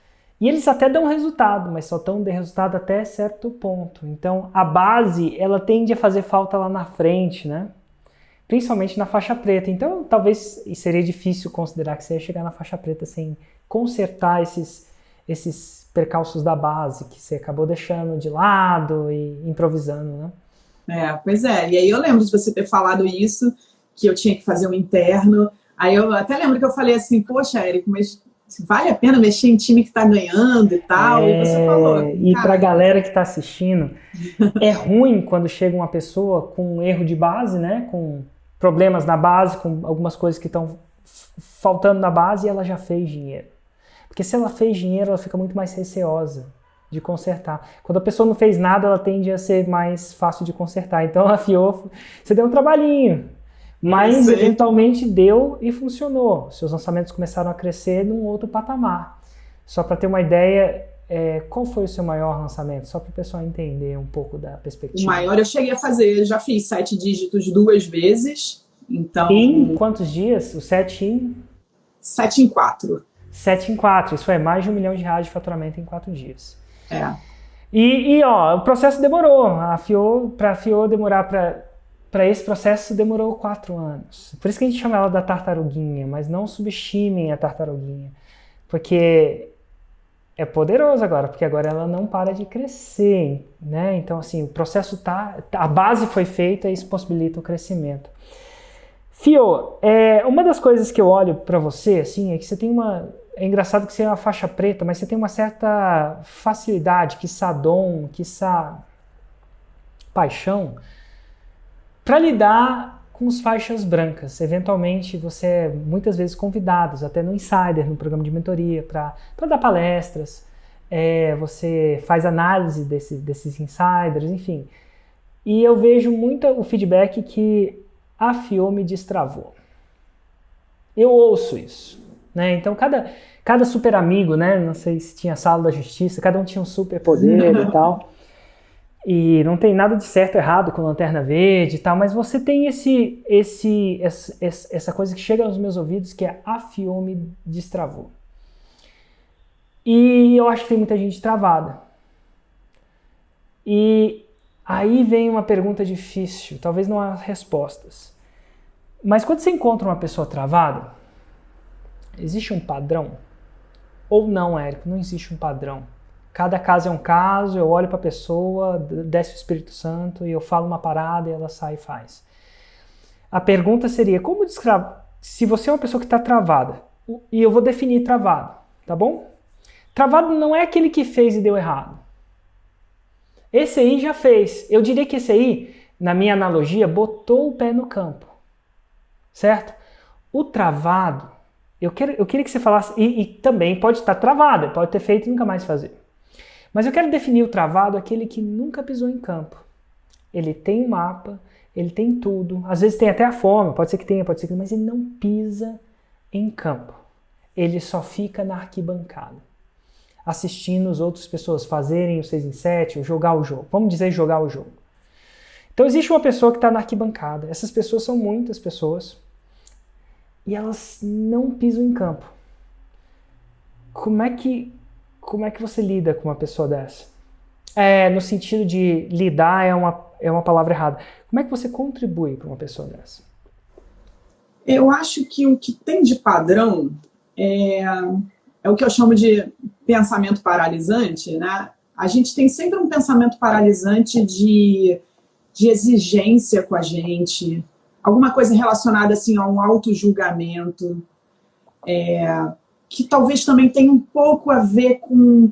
e eles até dão resultado, mas só estão de resultado até certo ponto. Então a base, ela tende a fazer falta lá na frente, né, principalmente na faixa preta. Então talvez seria difícil considerar que você ia chegar na faixa preta sem consertar esses percalços da base que você acabou deixando de lado e improvisando, né? Pois é, e aí eu lembro de você ter falado isso, que eu tinha que fazer um interno, aí eu até lembro que eu falei assim, poxa, Érico, mas vale a pena mexer em time que tá ganhando e tal, e você falou. E pra galera que tá assistindo, é ruim quando chega uma pessoa com um erro de base, né, com problemas na base, com algumas coisas que estão faltando na base e ela já fez dinheiro. Porque se ela fez dinheiro, ela fica muito mais receosa de consertar. Quando a pessoa não fez nada, ela tende a ser mais fácil de consertar. Então a Fiô, você deu um trabalhinho, mas eventualmente deu e funcionou. Seus lançamentos começaram a crescer num outro patamar. Só para ter uma ideia, qual foi o seu maior lançamento? Só para o pessoal entender um pouco da perspectiva. O maior eu cheguei a fazer, já fiz 7 dígitos 2 vezes. Então... Em quantos dias? O 7 em? 7 em 4. 7 em 4, isso é mais de R$1 milhão de faturamento em 4 dias. E o processo demorou. Para a Fiô demorar para esse processo demorou 4 anos. Por isso que a gente chama ela da tartaruguinha, mas não subestimem a tartaruguinha. Porque é poderoso agora, porque agora ela não para de crescer, né? Então, assim, o processo a base foi feita e isso possibilita o crescimento. Fiô, uma das coisas que eu olho para você, assim, é que você tem é engraçado que você é uma faixa preta, mas você tem uma certa facilidade, quiçá dom, quiçá paixão, para lidar com as faixas brancas. Eventualmente, você é muitas vezes convidado, até no Insider, no programa de mentoria, para dar palestras. Você faz análise desses insiders, enfim. E eu vejo muito o feedback que a Fiô me destravou. Eu ouço isso, né? Então, cada super amigo, né? Não sei se tinha sala da justiça, cada um tinha um super poder e tal. E não tem nada de certo ou errado com Lanterna Verde e tal, mas você tem essa coisa que chega aos meus ouvidos, que é a Fiô me destravou. E eu acho que tem muita gente travada. E aí vem uma pergunta difícil, talvez não há respostas. Mas quando você encontra uma pessoa travada, existe um padrão? Ou não, Érico, não existe um padrão. Cada caso é um caso, eu olho para a pessoa, desce o Espírito Santo e eu falo uma parada e ela sai e faz. A pergunta seria, se você é uma pessoa que está travada, e eu vou definir travado, tá bom? Travado não é aquele que fez e deu errado. Esse aí já fez. Eu diria que esse aí, na minha analogia, botou o pé no campo. Certo? O travado, eu queria que você falasse, e também pode estar travado, pode ter feito e nunca mais fazer. Mas eu quero definir o travado, aquele que nunca pisou em campo. Ele tem um mapa, ele tem tudo, às vezes tem até a fome, pode ser que tenha, pode ser que não, mas ele não pisa em campo. Ele só fica na arquibancada, assistindo as outras pessoas fazerem o 6 em 7, ou jogar o jogo. Vamos dizer jogar o jogo. Então existe uma pessoa que está na arquibancada. Essas pessoas são muitas pessoas e elas não pisam em campo. Como é que você lida com uma pessoa dessa? No sentido de lidar é uma palavra errada. Como é que você contribui para uma pessoa dessa? Eu acho que o que tem de padrão é o que eu chamo de pensamento paralisante, né? A gente tem sempre um pensamento paralisante de exigência com a gente, alguma coisa relacionada assim, a um auto-julgamento, que talvez também tenha um pouco a ver com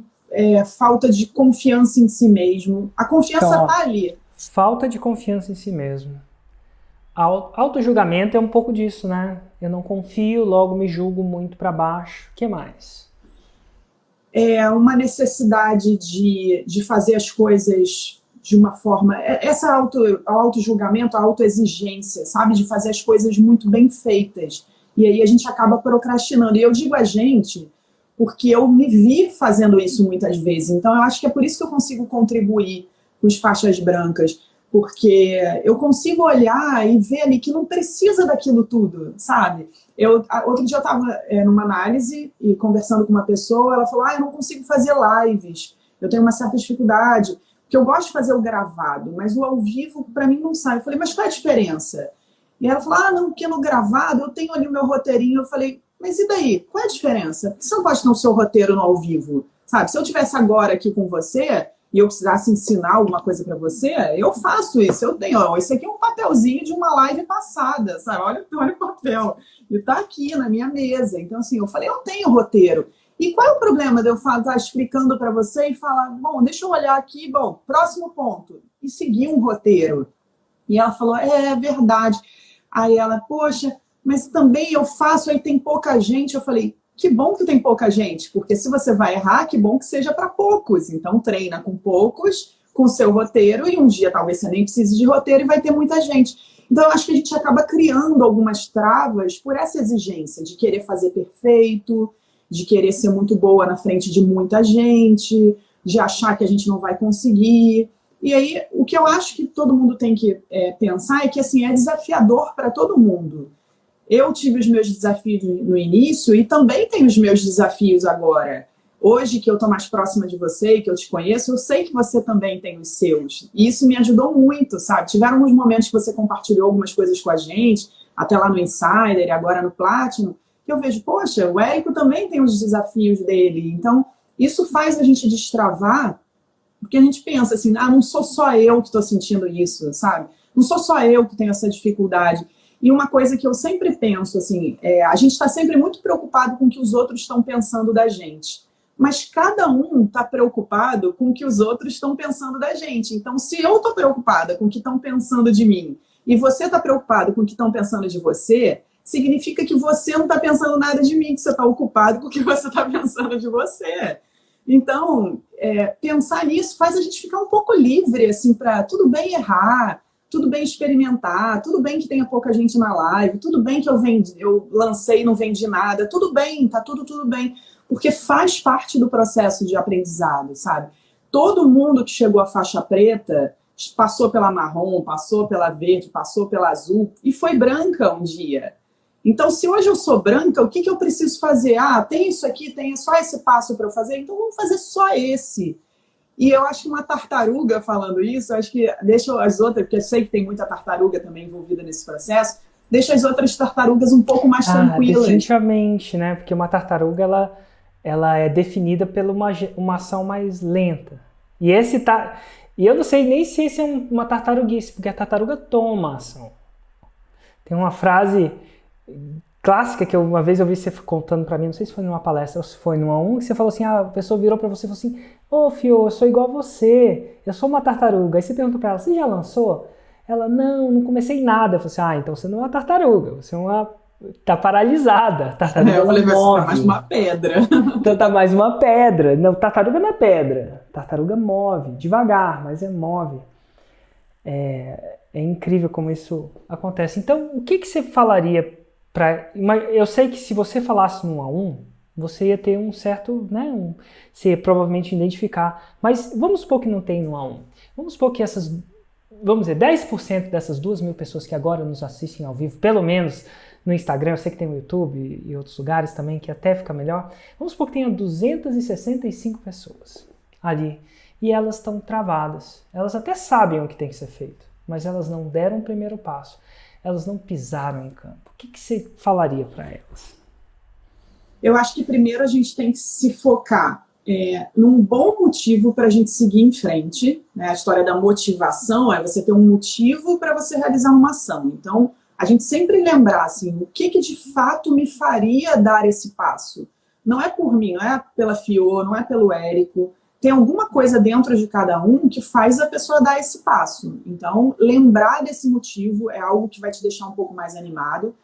falta de confiança em si mesmo. A confiança está ali. Falta de confiança em si mesmo. Auto-julgamento é um pouco disso, né? Eu não confio, logo me julgo muito para baixo. O que mais? É uma necessidade de fazer as coisas de uma forma... Essa auto-julgamento, a auto-exigência, sabe? De fazer as coisas muito bem feitas. E aí a gente acaba procrastinando. E eu digo a gente porque eu me vi fazendo isso muitas vezes. Então eu acho que é por isso que eu consigo contribuir com as faixas brancas. Porque eu consigo olhar e ver ali que não precisa daquilo tudo, sabe? Outro dia eu estava numa análise e conversando com uma pessoa, ela falou, eu não consigo fazer lives, eu tenho uma certa dificuldade, porque eu gosto de fazer o gravado, mas o ao vivo para mim não sai. Eu falei, mas qual é a diferença? E ela falou, não, porque no gravado eu tenho ali o meu roteirinho. Eu falei, mas e daí? Qual é a diferença? Por que você não pode ter o seu roteiro no ao vivo? Sabe, se eu estivesse agora aqui com você... e eu precisasse ensinar alguma coisa para você, eu faço isso. Eu tenho, isso aqui é um papelzinho de uma live passada, sabe? Olha o papel. E tá aqui na minha mesa. Então, assim, eu falei, eu tenho roteiro. E qual é o problema de eu estar explicando para você e falar, bom, deixa eu olhar aqui, bom, próximo ponto. E seguir um roteiro. E ela falou, é verdade. Aí ela, poxa, mas também eu faço, aí tem pouca gente. Eu falei, que bom que tem pouca gente, porque se você vai errar, que bom que seja para poucos. Então treina com poucos, com o seu roteiro, e um dia talvez você nem precise de roteiro e vai ter muita gente. Então eu acho que a gente acaba criando algumas travas por essa exigência de querer fazer perfeito, de querer ser muito boa na frente de muita gente, de achar que a gente não vai conseguir. E aí o que eu acho que todo mundo tem que pensar é que assim, é desafiador para todo mundo. Eu tive os meus desafios no início e também tenho os meus desafios agora. Hoje que eu estou mais próxima de você e que eu te conheço, eu sei que você também tem os seus. E isso me ajudou muito, sabe? Tiveram alguns momentos que você compartilhou algumas coisas com a gente, até lá no Insider e agora no Platinum, que eu vejo, poxa, o Érico também tem os desafios dele. Então, isso faz a gente destravar, porque a gente pensa assim, não sou só eu que estou sentindo isso, sabe? Não sou só eu que tenho essa dificuldade. E uma coisa que eu sempre penso, assim, a gente está sempre muito preocupado com o que os outros estão pensando da gente. Mas cada um está preocupado com o que os outros estão pensando da gente. Então, se eu estou preocupada com o que estão pensando de mim e você está preocupado com o que estão pensando de você, significa que você não está pensando nada de mim, que você está ocupado com o que você está pensando de você. Então, pensar nisso faz a gente ficar um pouco livre, assim, para tudo bem errar, tudo bem experimentar, tudo bem que tenha pouca gente na live, tudo bem que eu lancei e não vendi nada, tudo bem, tá tudo bem, porque faz parte do processo de aprendizado, sabe? Todo mundo que chegou à faixa preta passou pela marrom, passou pela verde, passou pela azul e foi branca um dia. Então, se hoje eu sou branca, o que eu preciso fazer? Tem isso aqui, tem só esse passo para eu fazer, então vamos fazer só esse. E eu acho que uma tartaruga falando isso, eu acho que deixa as outras, porque eu sei que tem muita tartaruga também envolvida nesse processo, deixa as outras tartarugas um pouco mais tranquilas. Definitivamente, né? Porque uma tartaruga, ela é definida por uma ação mais lenta. E eu não sei nem se esse é uma tartaruguice, porque a tartaruga toma ação. Tem uma frase clássica que uma vez eu vi você contando pra mim, não sei se foi numa palestra ou se foi numa que você falou assim, a pessoa virou pra você e falou assim, Fio, eu sou igual a você, eu sou uma tartaruga. Aí você perguntou pra ela, você já lançou? Ela, não comecei nada. Eu falei assim, então você não é uma tartaruga, você tá paralisada. Tartaruga eu falei, move. Tá mais uma pedra. Então tá mais uma pedra. Não, tartaruga não é pedra, tartaruga move, devagar, mas move. É incrível como isso acontece. Então, o que você falaria eu sei que se você falasse no 1 a 1, você ia ter um certo, né, você ia provavelmente identificar. Mas vamos supor que não tem no 1 a 1. Vamos supor que vamos dizer, 10% dessas 2.000 pessoas que agora nos assistem ao vivo, pelo menos no Instagram, eu sei que tem o YouTube e outros lugares também, que até fica melhor. Vamos supor que tenha 265 pessoas ali e elas estão travadas. Elas até sabem o que tem que ser feito, mas elas não deram o primeiro passo. Elas não pisaram em campo. O que você falaria para elas? Eu acho que primeiro a gente tem que se focar num bom motivo para a gente seguir em frente. Né? A história da motivação é você ter um motivo para você realizar uma ação. Então, a gente sempre lembrar assim, o que de fato me faria dar esse passo. Não é por mim, não é pela Fio, não é pelo Érico. Tem alguma coisa dentro de cada um que faz a pessoa dar esse passo. Então, lembrar desse motivo é algo que vai te deixar um pouco mais animado.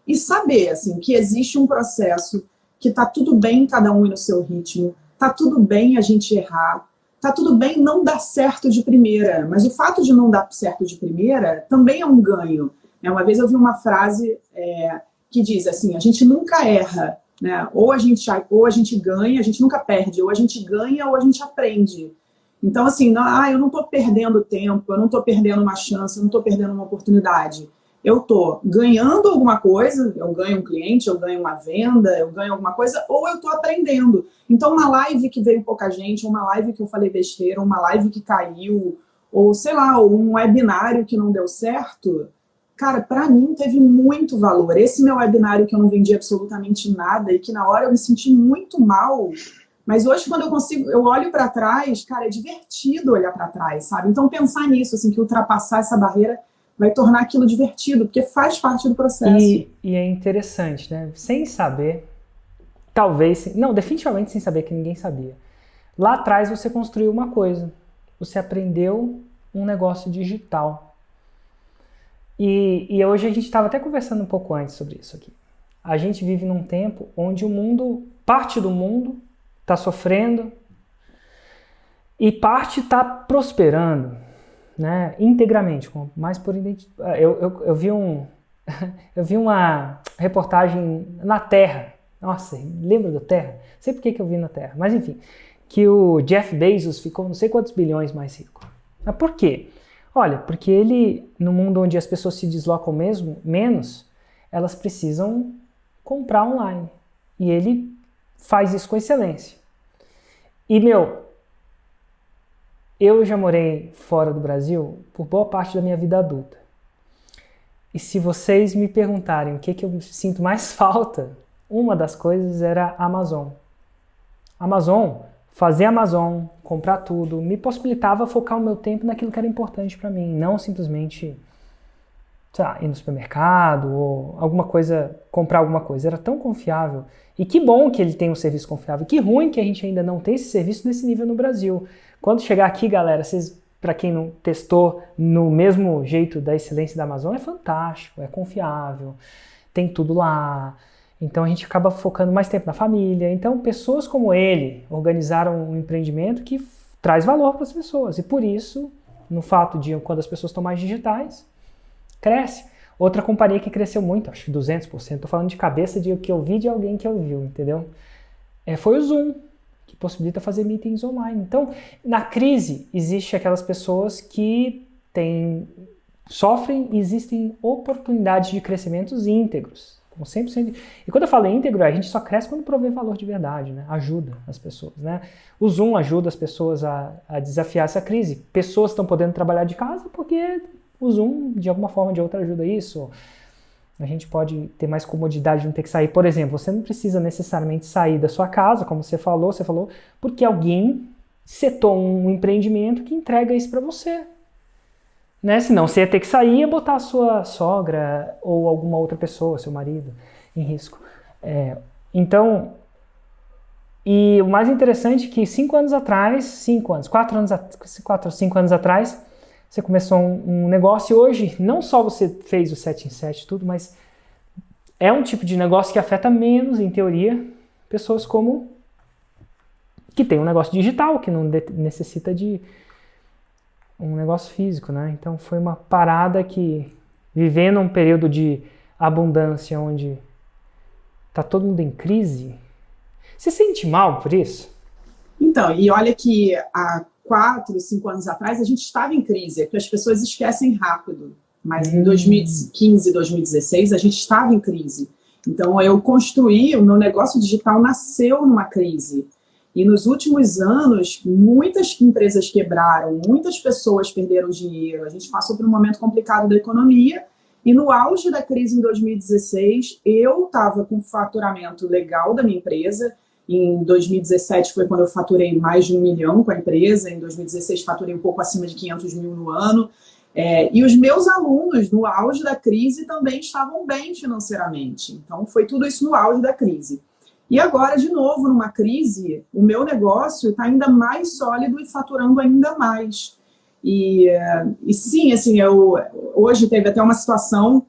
E saber assim, que existe um processo, que tá tudo bem cada um ir no seu ritmo, tá tudo bem a gente errar, tá tudo bem não dar certo de primeira, mas o fato de não dar certo de primeira também é um ganho. Uma vez eu vi uma frase que diz assim, a gente nunca erra, né? Ou a gente ganha, a gente nunca perde, ou a gente ganha ou a gente aprende. Então assim, eu não tô perdendo tempo, eu não tô perdendo uma chance, eu não tô perdendo uma oportunidade. Eu estou ganhando alguma coisa, eu ganho um cliente, eu ganho uma venda, eu ganho alguma coisa, ou eu estou aprendendo. Então, uma live que veio pouca gente, uma live que eu falei besteira, uma live que caiu, ou sei lá, um webinário que não deu certo, cara, para mim teve muito valor. Esse meu webinário que eu não vendi absolutamente nada e que na hora eu me senti muito mal, mas hoje quando eu olho para trás, cara, é divertido olhar para trás, sabe? Então, pensar nisso, assim, que ultrapassar essa barreira vai tornar aquilo divertido, porque faz parte do processo. E é interessante, né? Sem saber, talvez, não, definitivamente sem saber que ninguém sabia. Lá atrás você construiu uma coisa, você aprendeu um negócio digital. E hoje a gente estava até conversando um pouco antes sobre isso aqui. A gente vive num tempo onde o mundo, parte do mundo está sofrendo e parte está prosperando. Né, integramente, mais por identidade. Eu vi eu vi uma reportagem na Terra. Nossa, lembra da Terra? Não sei por que eu vi na Terra, mas enfim, que o Jeff Bezos ficou não sei quantos bilhões mais rico. Mas por quê? Olha, porque ele, no mundo onde as pessoas se deslocam menos, elas precisam comprar online. E ele faz isso com excelência. E, eu já morei fora do Brasil por boa parte da minha vida adulta. E se vocês me perguntarem o que eu sinto mais falta, uma das coisas era a Amazon. Fazer Amazon, comprar tudo, me possibilitava focar o meu tempo naquilo que era importante para mim, não simplesmente, sei lá, ir no supermercado ou comprar alguma coisa. Era tão confiável. E que bom que ele tem um serviço confiável. Que ruim que a gente ainda não tem esse serviço nesse nível no Brasil. Quando chegar aqui, galera, para quem não testou no mesmo jeito da excelência da Amazon, é fantástico, é confiável, tem tudo lá. Então a gente acaba focando mais tempo na família. Então pessoas como ele organizaram um empreendimento que traz valor para as pessoas. E por isso, no fato de quando as pessoas estão mais digitais, cresce. Outra companhia que cresceu muito, acho que 200%, estou falando de cabeça de que eu vi de alguém que ouviu, entendeu? Foi o Zoom, que possibilita fazer meetings online. Então, na crise, existem aquelas pessoas que sofrem, existem oportunidades de crescimentos íntegros, com 100%. E quando eu falo íntegro, a gente só cresce quando provê valor de verdade, né? Ajuda as pessoas, né? O Zoom ajuda as pessoas a desafiar essa crise. Pessoas estão podendo trabalhar de casa porque o Zoom, de alguma forma ou de outra, ajuda isso. A gente pode ter mais comodidade de não ter que sair. Por exemplo, você não precisa necessariamente sair da sua casa, como você falou, porque alguém setou um empreendimento que entrega isso para você. Né? Senão você ia ter que sair e botar a sua sogra ou alguma outra pessoa, seu marido, em risco. Então, e o mais interessante é que 5 anos atrás, 4 ou 5 anos atrás, você começou um negócio e hoje não só você fez o 7 em 7 tudo, mas é um tipo de negócio que afeta menos, em teoria, pessoas como que tem um negócio digital, que não necessita de um negócio físico, né? Então foi uma parada que, vivendo um período de abundância onde tá todo mundo em crise, você sente mal por isso? Então, e olha que há 4, 5 anos atrás, a gente estava em crise, porque as pessoas esquecem rápido. Mas em 2015, 2016, a gente estava em crise. Então, eu construí, o meu negócio digital nasceu numa crise. E nos últimos anos, muitas empresas quebraram, muitas pessoas perderam dinheiro. A gente passou por um momento complicado da economia. E no auge da crise em 2016, eu estava com faturamento legal da minha empresa. Em 2017 foi quando eu faturei mais de 1 milhão com a empresa. Em 2016 faturei um pouco acima de 500 mil no ano. E os meus alunos, no auge da crise, também estavam bem financeiramente. Então, foi tudo isso no auge da crise. E agora, de novo, numa crise, o meu negócio está ainda mais sólido e faturando ainda mais. E sim, assim, hoje teve até uma situação,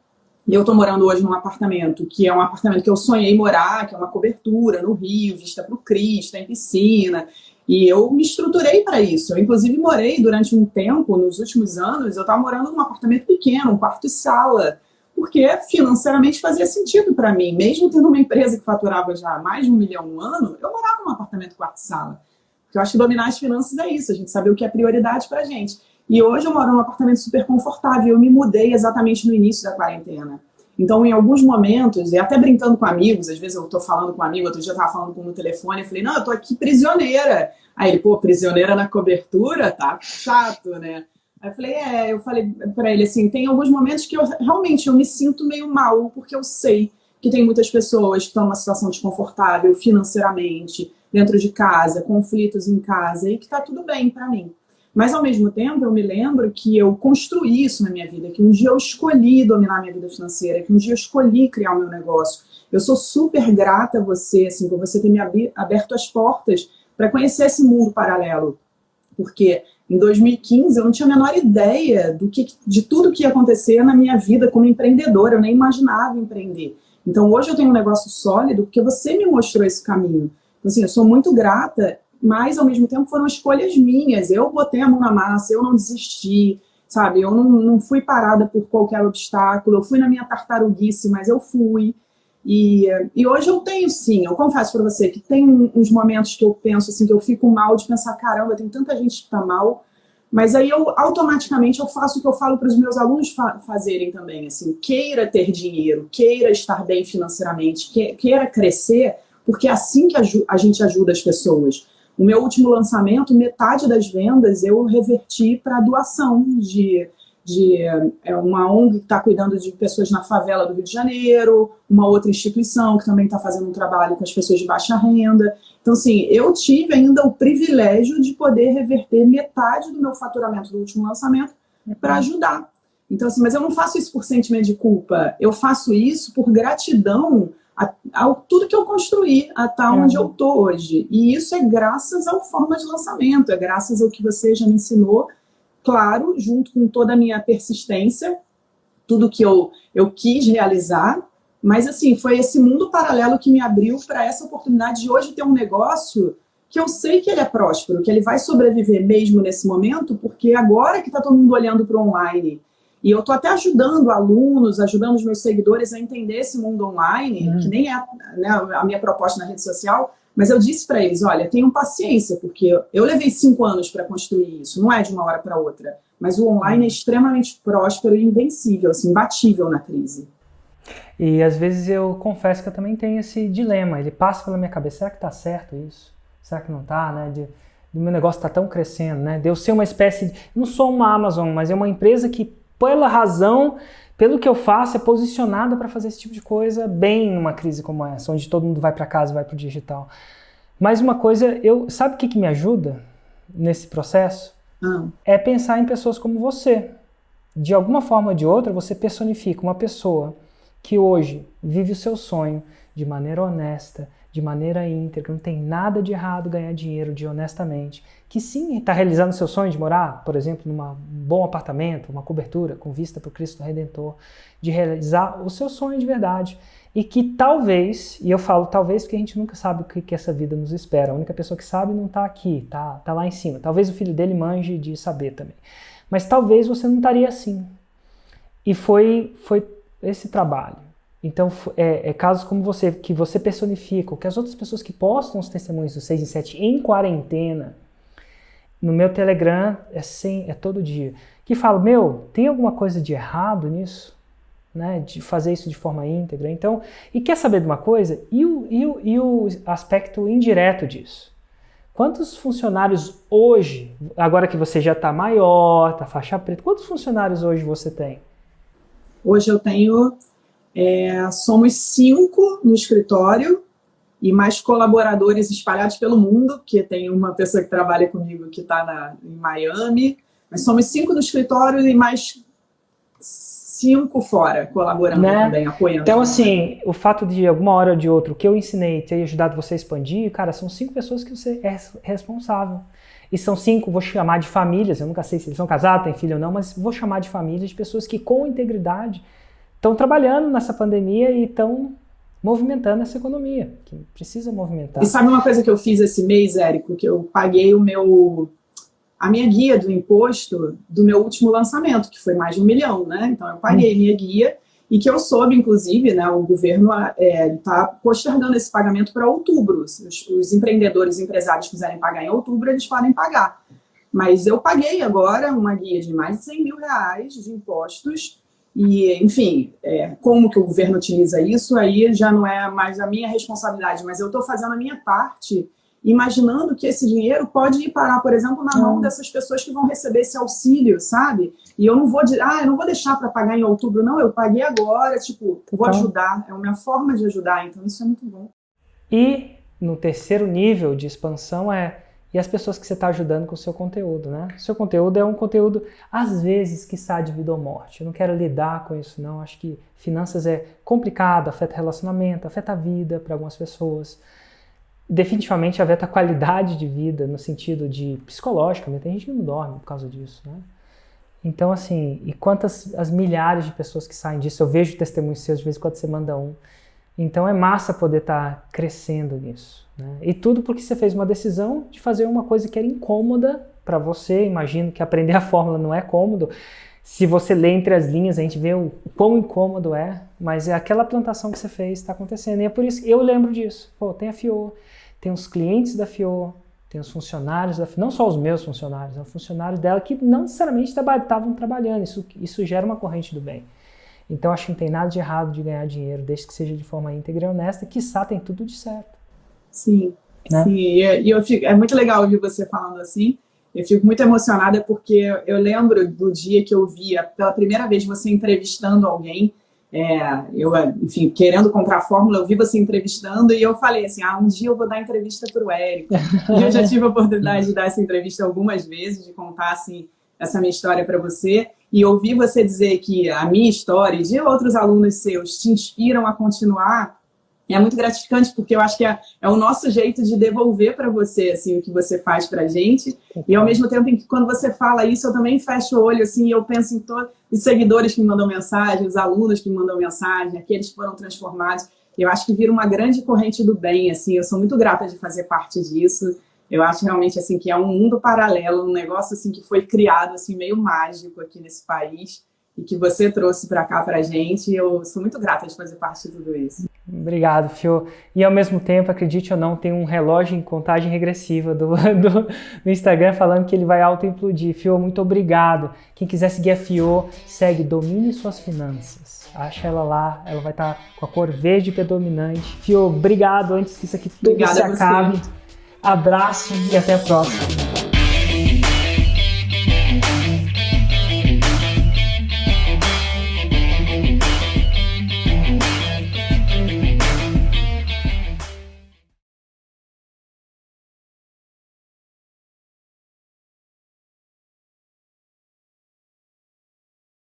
e eu estou morando hoje num apartamento, que é um apartamento que eu sonhei morar, que é uma cobertura no Rio, vista para o Cristo, tem piscina. E eu me estruturei para isso. Eu, inclusive, morei durante um tempo, nos últimos anos, eu estava morando num apartamento pequeno, um quarto e sala, porque financeiramente fazia sentido para mim. Mesmo tendo uma empresa que faturava já mais de 1 milhão no ano, eu morava num apartamento quarto e sala. Porque eu acho que dominar as finanças é isso, a gente saber o que é prioridade para a gente. E hoje eu moro num apartamento super confortável. Eu me mudei exatamente no início da quarentena. Então, em alguns momentos, e até brincando com amigos, às vezes eu estou falando com um amigo, outro dia eu estava falando com um no telefone, eu falei, não, eu estou aqui prisioneira. Aí ele, pô, prisioneira na cobertura? Tá chato, né? Aí eu falei para ele assim, tem alguns momentos que eu realmente me sinto meio mal, porque eu sei que tem muitas pessoas que estão numa situação desconfortável financeiramente, dentro de casa, conflitos em casa, e que tá tudo bem para mim. Mas, ao mesmo tempo, eu me lembro que eu construí isso na minha vida, que um dia eu escolhi dominar minha vida financeira, que um dia eu escolhi criar o meu negócio. Eu sou super grata a você, assim, por você ter me aberto as portas para conhecer esse mundo paralelo. Porque em 2015 eu não tinha a menor ideia de tudo que ia acontecer na minha vida como empreendedora, eu nem imaginava empreender. Então, hoje eu tenho um negócio sólido porque você me mostrou esse caminho. Então, assim, eu sou muito grata, mas, ao mesmo tempo, foram escolhas minhas. Eu botei a mão na massa, eu não desisti, sabe? Eu não fui parada por qualquer obstáculo, eu fui na minha tartaruguice, mas eu fui. E hoje eu tenho, sim, eu confesso para você que tem uns momentos que eu penso, assim, que eu fico mal de pensar, caramba, tem tanta gente que tá mal, mas aí eu, automaticamente, eu faço o que eu falo para os meus alunos fazerem também, assim, queira ter dinheiro, queira estar bem financeiramente, queira crescer, porque é assim que a gente ajuda as pessoas. O meu último lançamento, metade das vendas eu reverti para doação de uma ONG que está cuidando de pessoas na favela do Rio de Janeiro, uma outra instituição que também está fazendo um trabalho com as pessoas de baixa renda. Então, assim, eu tive ainda o privilégio de poder reverter metade do meu faturamento do último lançamento para ajudar. Então, assim, mas eu não faço isso por sentimento de culpa, eu faço isso por gratidão a tudo que eu construí até onde eu estou hoje. E isso é graças ao Forma de Lançamento, é graças ao que você já me ensinou, claro, junto com toda a minha persistência, tudo que eu quis realizar, mas assim, foi esse mundo paralelo que me abriu para essa oportunidade de hoje ter um negócio que eu sei que ele é próspero, que ele vai sobreviver mesmo nesse momento, porque agora que está todo mundo olhando para o online, e eu estou até ajudando alunos, ajudando os meus seguidores a entender esse mundo online, que nem é, né, a minha proposta na rede social, mas eu disse para eles, olha, tenham paciência, porque eu levei 5 anos para construir isso, não é de uma hora para outra, mas o online é extremamente próspero e invencível, assim, imbatível na crise. E às vezes eu confesso que eu também tenho esse dilema, ele passa pela minha cabeça, será que está certo isso? Será que não está, né? O meu negócio está tão crescendo, né? De eu ser uma espécie de... Não sou uma Amazon, mas é uma empresa que, pela razão, pelo que eu faço, é posicionada para fazer esse tipo de coisa bem numa crise como essa, onde todo mundo vai para casa e vai para o digital. Mas uma coisa, sabe o que me ajuda nesse processo? É pensar em pessoas como você. De alguma forma ou de outra, você personifica uma pessoa que hoje vive o seu sonho de maneira honesta, de maneira íntegra, não tem nada de errado ganhar dinheiro honestamente, que sim está realizando o seu sonho de morar, por exemplo, num bom apartamento, uma cobertura com vista para o Cristo Redentor, de realizar o seu sonho de verdade. E que talvez, e eu falo talvez porque a gente nunca sabe o que essa vida nos espera, a única pessoa que sabe não está aqui, tá lá em cima. Talvez o filho dele manje de saber também. Mas talvez você não estaria assim. E foi esse trabalho. Então, casos como você, que você personifica, ou que as outras pessoas que postam os testemunhos do 6 em 7 em quarentena, no meu Telegram, é todo dia, que fala, tem alguma coisa de errado nisso? Né, de fazer isso de forma íntegra. Então, e quer saber de uma coisa? E o aspecto indireto disso? Quantos funcionários hoje, agora que você já está maior, está faixa preta, quantos funcionários hoje você tem? Hoje eu tenho, somos 5 no escritório e mais colaboradores espalhados pelo mundo, porque tem uma pessoa que trabalha comigo que está em Miami, mas somos 5 no escritório e mais 5 fora, colaborando também, apoiando. Então, assim, o fato de alguma hora ou de outra, o que eu ensinei ter ajudado você a expandir, cara, são 5 pessoas que você é responsável. E são 5, vou chamar de famílias, eu nunca sei se eles são casados, têm filho ou não, mas vou chamar de famílias, de pessoas que com integridade estão trabalhando nessa pandemia e estão movimentando essa economia, que precisa movimentar. E sabe uma coisa que eu fiz esse mês, Érico? Que eu paguei a minha guia do imposto do meu último lançamento, que foi mais de 1 milhão, né? Então, eu paguei minha guia e que eu soube, inclusive, né, o governo está postergando esse pagamento para outubro. Os empreendedores e empresários que quiserem pagar em outubro, eles podem pagar. Mas eu paguei agora uma guia de mais de 100 mil reais de impostos e, enfim, como que o governo utiliza isso, aí já não é mais a minha responsabilidade, mas eu estou fazendo a minha parte, imaginando que esse dinheiro pode ir parar, por exemplo, na mão dessas pessoas que vão receber esse auxílio, sabe? E eu não vou deixar para pagar em outubro, não, eu paguei agora, vou ajudar, é uma forma de ajudar, então isso é muito bom. E no terceiro nível de expansão e as pessoas que você está ajudando com o seu conteúdo, né? O seu conteúdo é um conteúdo, às vezes, que está de vida ou morte. Eu não quero lidar com isso, não. Acho que finanças é complicado, afeta relacionamento, afeta a vida para algumas pessoas. Definitivamente afeta a qualidade de vida no sentido de psicológico, tem gente que não dorme por causa disso, né? Então, assim, e quantas as milhares de pessoas que saem disso, eu vejo testemunhos seus, de vez em quando você manda um. Então é massa poder estar crescendo nisso, né? E tudo porque você fez uma decisão de fazer uma coisa que era incômoda para você. Imagino que aprender a fórmula não é cômodo. Se você lê entre as linhas, a gente vê o quão incômodo é, mas é aquela plantação que você fez, está acontecendo. E é por isso que eu lembro disso. Tem a FIO, tem os clientes da FIO, tem os funcionários da FIO, não só os meus funcionários, os funcionários dela que não necessariamente estavam trabalhando. Isso gera uma corrente do bem. Então acho que não tem nada de errado de ganhar dinheiro, desde que seja de forma íntegra e honesta, quiçá tem tudo de certo. Sim, né? Sim. E é muito legal ouvir você falando assim. Eu fico muito emocionada porque eu lembro do dia que eu via pela primeira vez você entrevistando alguém. Enfim, querendo comprar a fórmula, eu vi você entrevistando e eu falei assim, um dia eu vou dar entrevista para o Érico. E eu já tive a oportunidade de dar essa entrevista algumas vezes, de contar assim, essa minha história para você. E ouvir você dizer que a minha história e de outros alunos seus te inspiram a continuar, é muito gratificante, porque eu acho que é o nosso jeito de devolver para você assim, o que você faz para a gente. E ao mesmo tempo em que quando você fala isso, eu também fecho o olho assim, e eu penso em todos os seguidores que me mandam mensagem, os alunos que me mandam mensagem, aqueles que foram transformados. Eu acho que vira uma grande corrente do bem. Assim, eu sou muito grata de fazer parte disso. Eu acho realmente assim, que é um mundo paralelo, um negócio assim, que foi criado assim, meio mágico aqui nesse país e que você trouxe para cá para a gente. Eu sou muito grata de fazer parte de tudo isso. Obrigado, Fio. E ao mesmo tempo, acredite ou não, tem um relógio em contagem regressiva do Instagram falando que ele vai auto-implodir. Fio, muito obrigado. Quem quiser seguir a Fio, segue Domine Suas Finanças. Acha ela lá, ela vai estar com a cor verde predominante. Fio, obrigado antes que isso aqui tudo se acabe. Abraço e até a próxima.